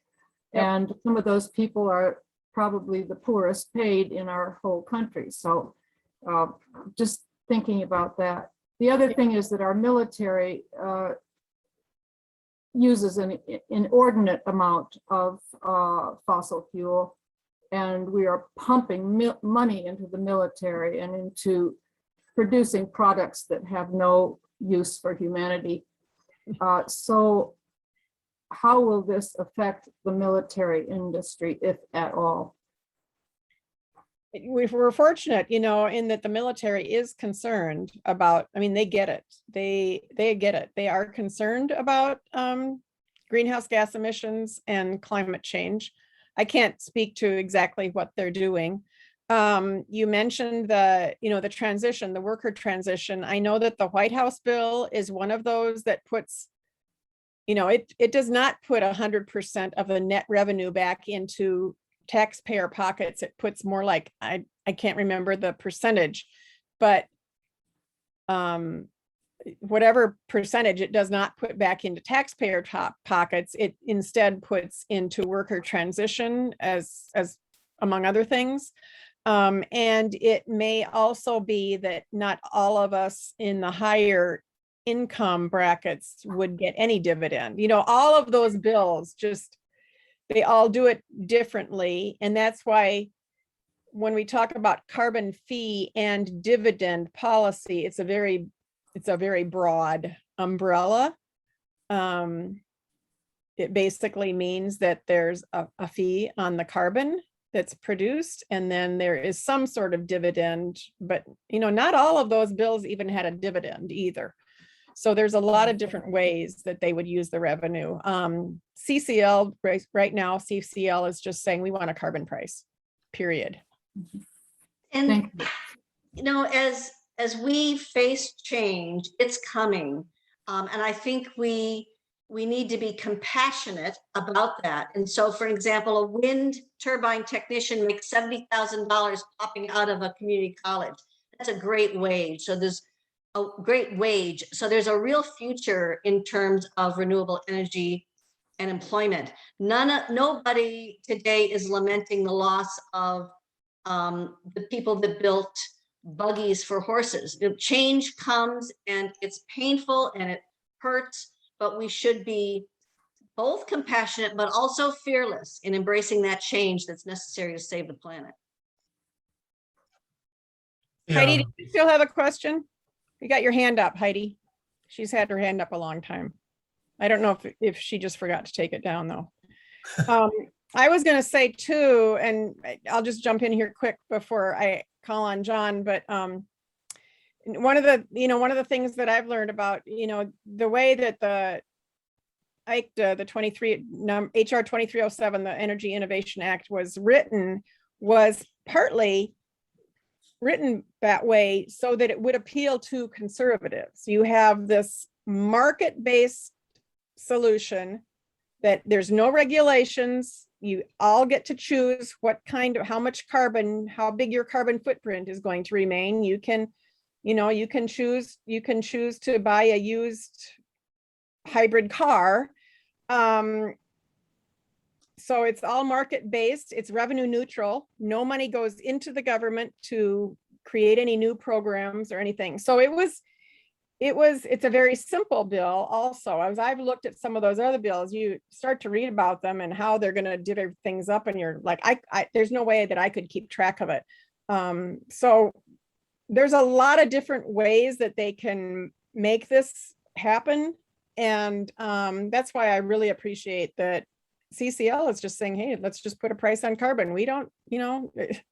Yep. And some of those people are probably the poorest paid in our whole country. So just thinking about that. The other thing is that our military uses an inordinate amount of fossil fuel, and we are pumping money into the military and into producing products that have no use for humanity. So how will this affect the military industry, if at all? We're fortunate, you know, in that the military is concerned about, I mean, they get it. They get it. They are concerned about greenhouse gas emissions and climate change. I can't speak to exactly what they're doing. You mentioned the transition, the worker transition. I know that the White House bill is one of those that puts, it does not put 100% of the net revenue back into taxpayer pockets. It puts more like, I can't remember the percentage, but whatever percentage it does not put back into taxpayer pockets, it instead puts into worker transition as among other things. And it may also be that not all of us in the higher income brackets would get any dividend. All of those bills they all do it differently. And that's why when we talk about carbon fee and dividend policy, it's a very broad umbrella. It basically means that there's a fee on the carbon that's produced, and then there is some sort of dividend, but not all of those bills even had a dividend either. So there's a lot of different ways that they would use the revenue. CCL right now, CCL is just saying we want a carbon price, period. And as we face change, it's coming, and I think we need to be compassionate about that. And so, for example, a wind turbine technician makes $70,000 popping out of a community college. That's a great wage. So there's a real future in terms of renewable energy and employment. Nobody today is lamenting the loss of the people that built buggies for horses. The change comes and it's painful and it hurts, but we should be both compassionate but also fearless in embracing that change that's necessary to save the planet. Yeah. Heidi, do you still have a question? You got your hand up, Heidi. She's had her hand up a long time. I don't know if she just forgot to take it down though. I was going to say too, and I'll just jump in here quick before I call on John, but one of the things that I've learned about, the way that the HR 2307, the Energy Innovation Act was partly written that way so that it would appeal to conservatives. You have this market-based solution that there's no regulations. you all get to choose what kind of, how much carbon, how big your carbon footprint is going to remain. You can, you can choose to buy a used hybrid car. So it's all market-based, it's revenue neutral. No money goes into the government to create any new programs or anything. So it's a very simple bill also. As I've looked at some of those other bills, you start to read about them and how they're gonna divvy things up, and you're like, there's no way that I could keep track of it. So there's a lot of different ways that they can make this happen. And that's why I really appreciate that CCL is just saying, hey, let's just put a price on carbon. We don't,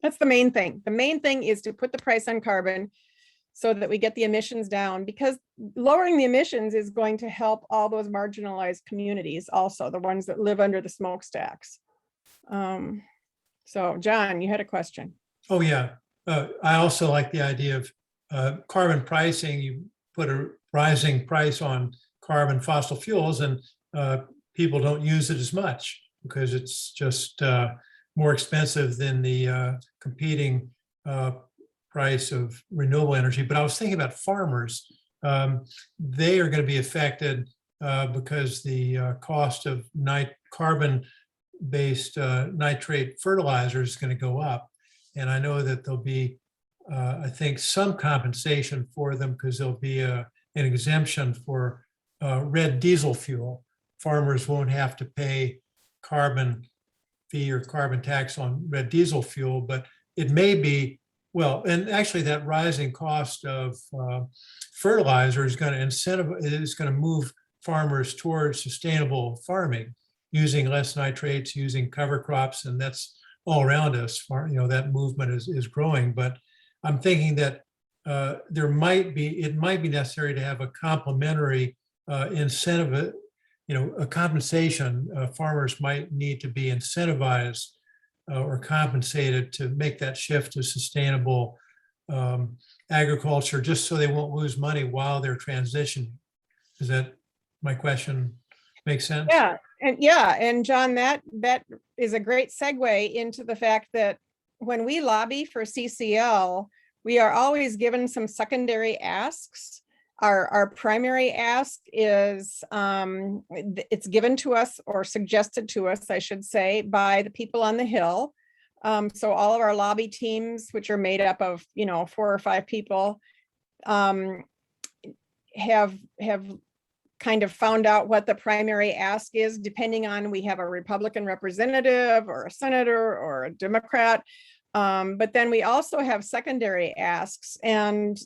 that's the main thing. The main thing is to put the price on carbon so that we get the emissions down, because lowering the emissions is going to help all those marginalized communities, also the ones that live under the smokestacks. So John, you had a question. Oh, yeah. I also like the idea of carbon pricing. You put a rising price on carbon fossil fuels, and people don't use it as much because it's just more expensive than the competing price of renewable energy. But I was thinking about farmers. They are going to be affected because the cost of carbon-based nitrate fertilizer is going to go up. And I know that there'll be, I think, some compensation for them because there'll be an exemption for red diesel fuel. Farmers won't have to pay carbon fee or carbon tax on red diesel fuel, but it may be, well, and actually that rising cost of fertilizer is going to move farmers towards sustainable farming, using less nitrates, using cover crops, and that's all around us. That movement is growing. But I'm thinking that it might be necessary to have a complementary incentive, a compensation. Farmers might need to be incentivized or compensated to make that shift to sustainable agriculture, just so they won't lose money while they're transitioning. Does that, my question, make sense? Yeah, and John, that is a great segue into the fact that when we lobby for CCL, we are always given some secondary asks. Our primary ask is, it's given to us, or suggested to us, I should say, by the people on the Hill. So all of our lobby teams, which are made up of, 4 or 5 people, have kind of found out what the primary ask is, depending on, we have a Republican representative or a senator or a Democrat. But then we also have secondary asks, and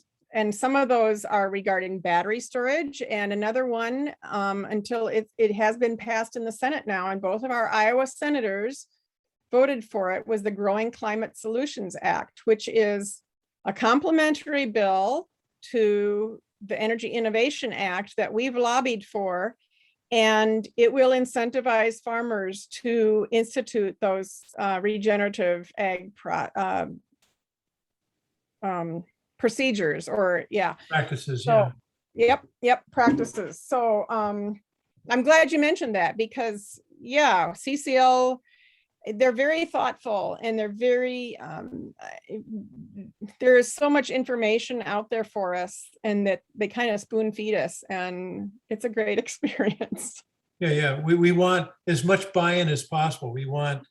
some of those are regarding battery storage, and another one, until it has been passed in the Senate now, and both of our Iowa senators voted for it, was the Growing Climate Solutions Act, which is a complementary bill to the Energy Innovation Act that we've lobbied for, and it will incentivize farmers to institute those regenerative ag procedures, or Practices. So, yep, practices. So I'm glad you mentioned that, because CCL, they're very thoughtful, and they're very, there is so much information out there for us, and that they kind of spoon feed us, and it's a great experience. Yeah. We want as much buy-in as possible. We want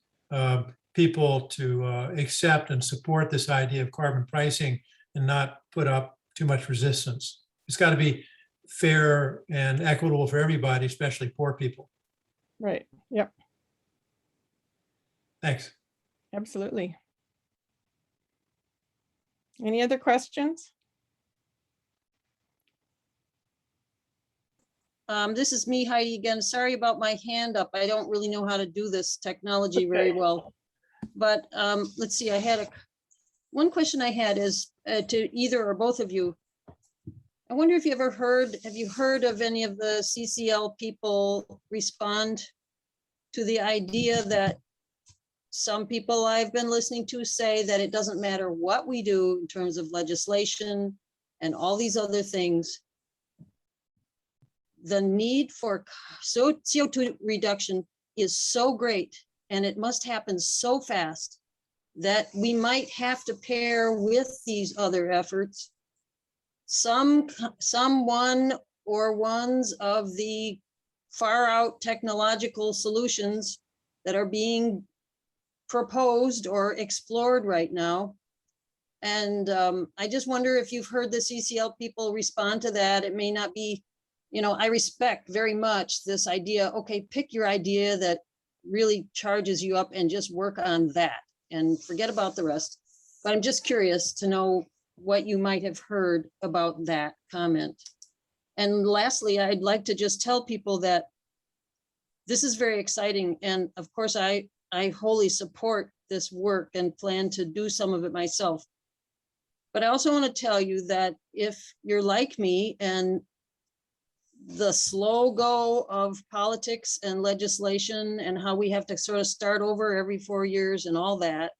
people to accept and support this idea of carbon pricing and not put up too much resistance. It's got to be fair and equitable for everybody, especially poor people. Right. Yep. Thanks. Absolutely. Any other questions? This is me, Heidi, again. Sorry about my hand up. I don't really know how to do this technology very well. But let's see, one question I had is to either or both of you. I wonder if have you heard of any of the CCL people respond to the idea that some people I've been listening to say that it doesn't matter what we do in terms of legislation and all these other things, the need for CO2 reduction is so great and it must happen so fast that we might have to pair with these other efforts someone or ones of the far out technological solutions that are being proposed or explored right now. And I just wonder if you've heard the CCL people respond to that. It may not be, you know, I respect very much this idea, okay, pick your idea that really charges you up and just work on that and forget about the rest. But I'm just curious to know what you might have heard about that comment. And lastly, I'd like to just tell people that this is very exciting. And of course, I wholly support this work and plan to do some of it myself. But I also want to tell you that if you're like me and the slow go of politics and legislation and how we have to sort of start over every 4 years and all that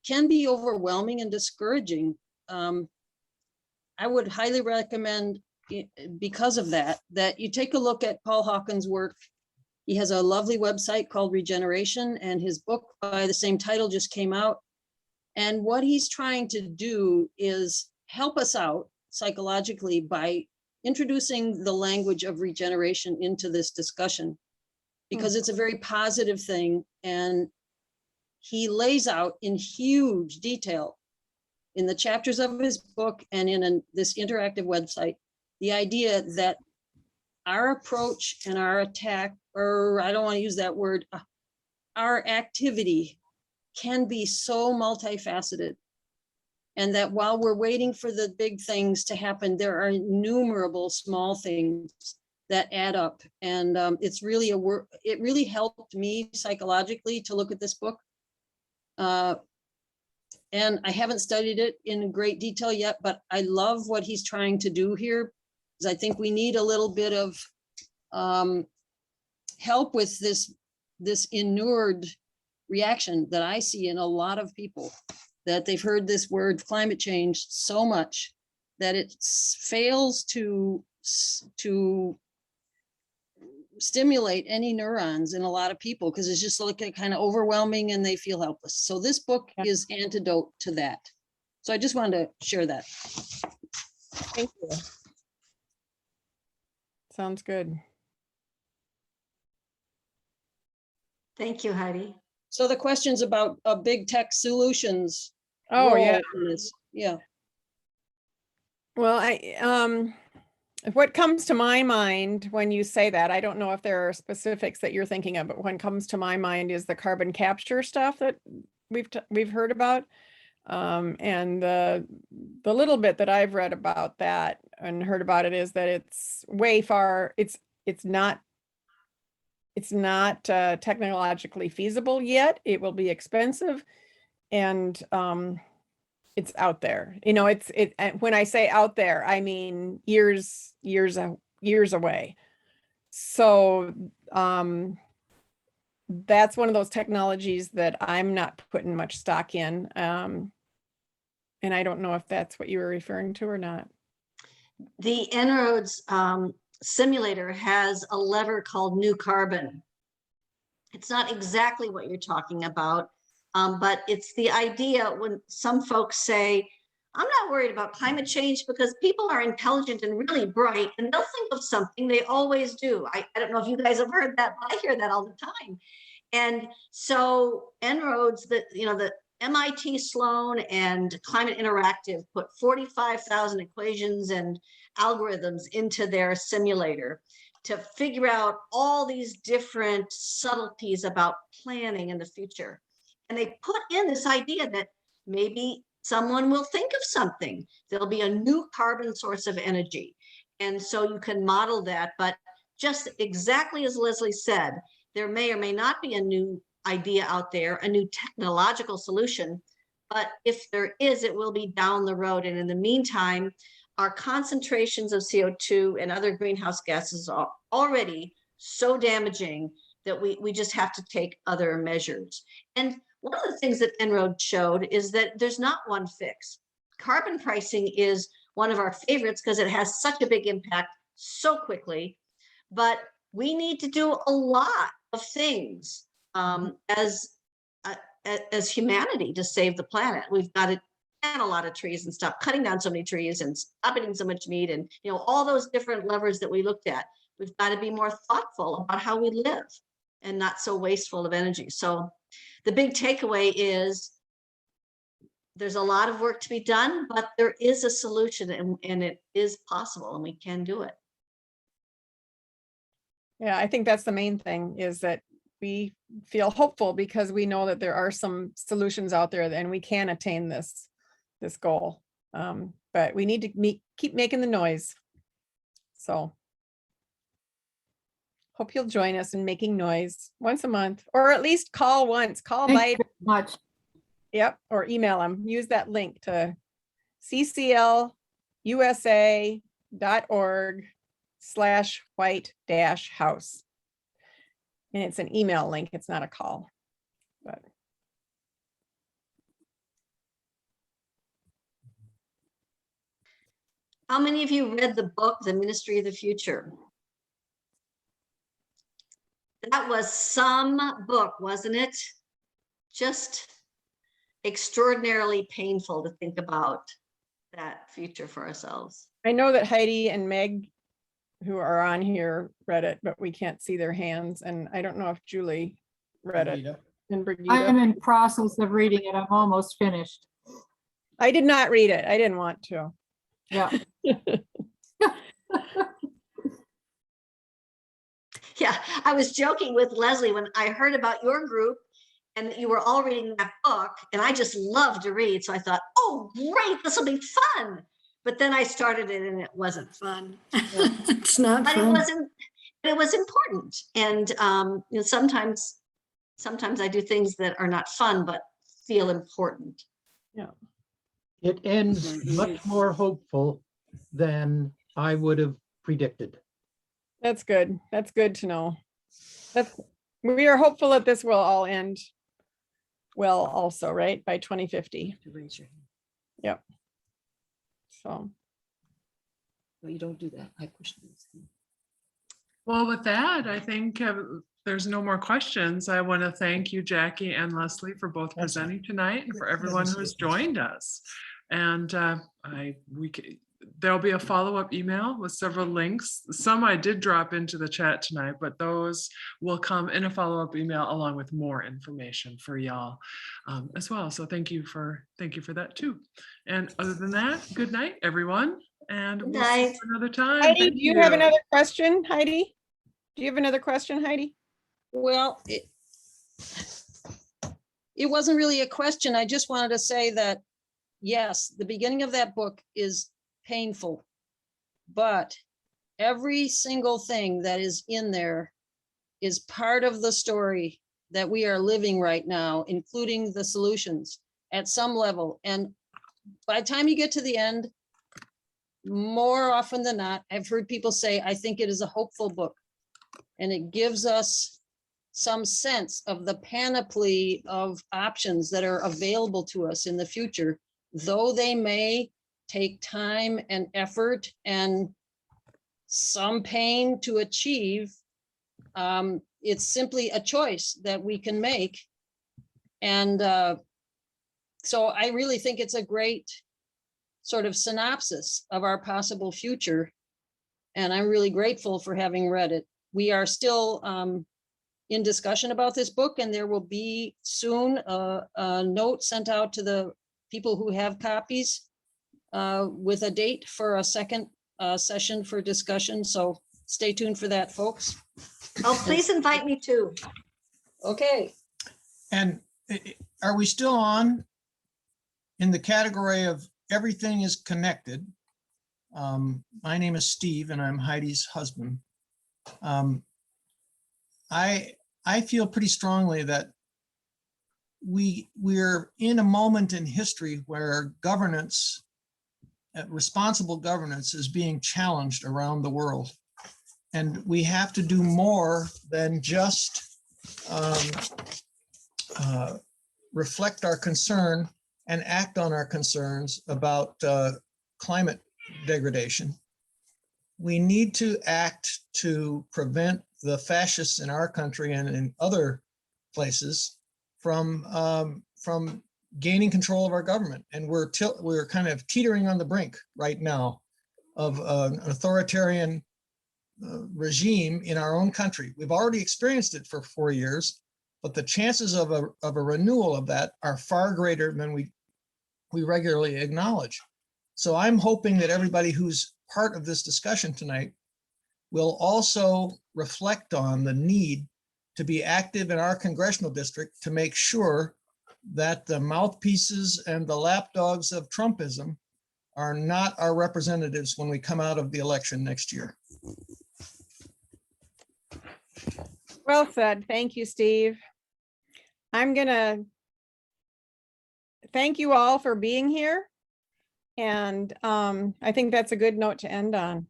can be overwhelming and discouraging. I would highly recommend, because of that, that you take a look at Paul Hawkins' work. He has a lovely website called Regeneration, and his book by the same title just came out. And what he's trying to do is help us out psychologically by introducing the language of regeneration into this discussion, because it's a very positive thing. And he lays out in huge detail in the chapters of his book and in this interactive website, the idea that our approach and our attack, or I don't want to use that word, our activity can be so multifaceted. And that while we're waiting for the big things to happen, there are innumerable small things that add up. And it's really it really helped me psychologically to look at this book. And I haven't studied it in great detail yet, but I love what he's trying to do here, because I think we need a little bit of help with this inured reaction that I see in a lot of people, that they've heard this word climate change so much that it fails to stimulate any neurons in a lot of people, because it's just like kind of overwhelming and they feel helpless. So this book is antidote to that. So I just wanted to share that. Thank you. Sounds good. Thank you, Heidi. So the questions about big tech solutions. Oh, yeah. role in this. Yeah. Well, what comes to my mind when you say that, I don't know if there are specifics that you're thinking of, but what comes to my mind is the carbon capture stuff that we've heard about. And the little bit that I've read about that and heard about it is that it's way far, it's not technologically feasible yet. It will be expensive, and it's out there. You know, when I say out there, I mean years away. So that's one of those technologies that I'm not putting much stock in. And I don't know if that's what you were referring to or not. The En-ROADS simulator has a lever called New Carbon. It's not exactly what you're talking about, but it's the idea when some folks say, I'm not worried about climate change because people are intelligent and really bright and they'll think of something. They always do. I don't know if you guys have heard that, but I hear that all the time. And so En-ROADS, the MIT Sloan and Climate Interactive put 45,000 equations and algorithms into their simulator to figure out all these different subtleties about planning in the future. And they put in this idea that maybe someone will think of something. There'll be a new carbon source of energy. And so you can model that, but just exactly as Leslie said, there may or may not be a new idea out there, a new technological solution, but if there is, it will be down the road. And in the meantime, our concentrations of CO2 and other greenhouse gases are already so damaging that we just have to take other measures. And one of the things that En-ROADS showed is that there's not one fix. Carbon pricing is one of our favorites because it has such a big impact so quickly, but we need to do a lot of things as as humanity to save the planet. We've got to plant a lot of trees and stop cutting down so many trees and stop eating so much meat, and all those different levers that we looked at. We've got to be more thoughtful about how we live and not so wasteful of energy. So the big takeaway is there's a lot of work to be done, but there is a solution, and it is possible, and we can do it. Yeah, I think that's the main thing, is that we feel hopeful because we know that there are some solutions out there and we can attain this goal. But we need to keep making the noise. So hope you'll join us in making noise once a month, or at least call once, call Thank by, you very much. yep, or email them. Use that link to cclusa.org/white-house. And it's an email link. It's not a call, but. How many of you read the book, The Ministry of the Future? That was some book, wasn't it? Just extraordinarily painful to think about that future for ourselves. I know that Heidi and Meg, who are on here, read it, but we can't see their hands. And I don't know if Julie read it. And I am Brigitte. in process of reading it. I'm almost finished. I did not read it. I didn't want to. Yeah. Yeah, I was joking with Leslie when I heard about your group and that you were all reading that book, and I just love to read. So I thought, oh, great, this will be fun. But then I started it and it wasn't fun. It's not But fun. it wasn't, but it was important. And sometimes I do things that are not fun, but feel important. Yeah. It ends much more hopeful than I would have predicted. That's good. That's good to know. We are hopeful that this will all end well also, right? By 2050. Yep. So. Well, you don't do that. I push these. Well, with that, I think there's no more questions. I want to thank you, Jackie and Leslie, for both presenting tonight, and for everyone who has joined us. And there'll be a follow-up email with several links. Some I did drop into the chat tonight, but those will come in a follow-up email along with more information for y'all as well. So thank you for that too. And other than that, good night, everyone. And Good we'll see you night. another time. Heidi, Thank do you have another question, Heidi? Do you have another question, Heidi? Well, it wasn't really a question. I just wanted to say that, yes, the beginning of that book is painful, but every single thing that is in there is part of the story that we are living right now, including the solutions at some level. And by the time you get to the end, more often than not, I've heard people say, I think it is a hopeful book. And it gives us some sense of the panoply of options that are available to us in the future, though they may take time and effort and some pain to achieve. It's simply a choice that we can make. And so I really think it's a great sort of synopsis of our possible future. And I'm really grateful for having read it. We are still in discussion about this book, and there will be soon a note sent out to the people who have copies with a date for a second session for discussion. So stay tuned for that, folks. Oh, please invite me too. Okay. And are we still on in the category of everything is connected? My name is Steve and I'm Heidi's husband. I feel pretty strongly that we're in a moment in history where governance, responsible governance, is being challenged around the world. And we have to do more than just reflect our concern and act on our concerns about climate degradation. We need to act to prevent the fascists in our country and in other places from gaining control of our government. And we're kind of teetering on the brink right now of an authoritarian regime in our own country. We've already experienced it for 4 years, but the chances of a renewal of that are far greater than we regularly acknowledge. So I'm hoping that everybody who's part of this discussion tonight will also reflect on the need to be active in our congressional district to make sure that the mouthpieces and the lapdogs of Trumpism are not our representatives when we come out of the election next year. Well said. Thank you, Steve. I'm gonna thank you all for being here. And I think that's a good note to end on.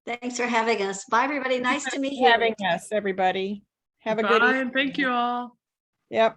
Thanks for having us. Bye, everybody. Nice to meet you. Having us, everybody. Have a good Bye, evening. and thank you all. Yep.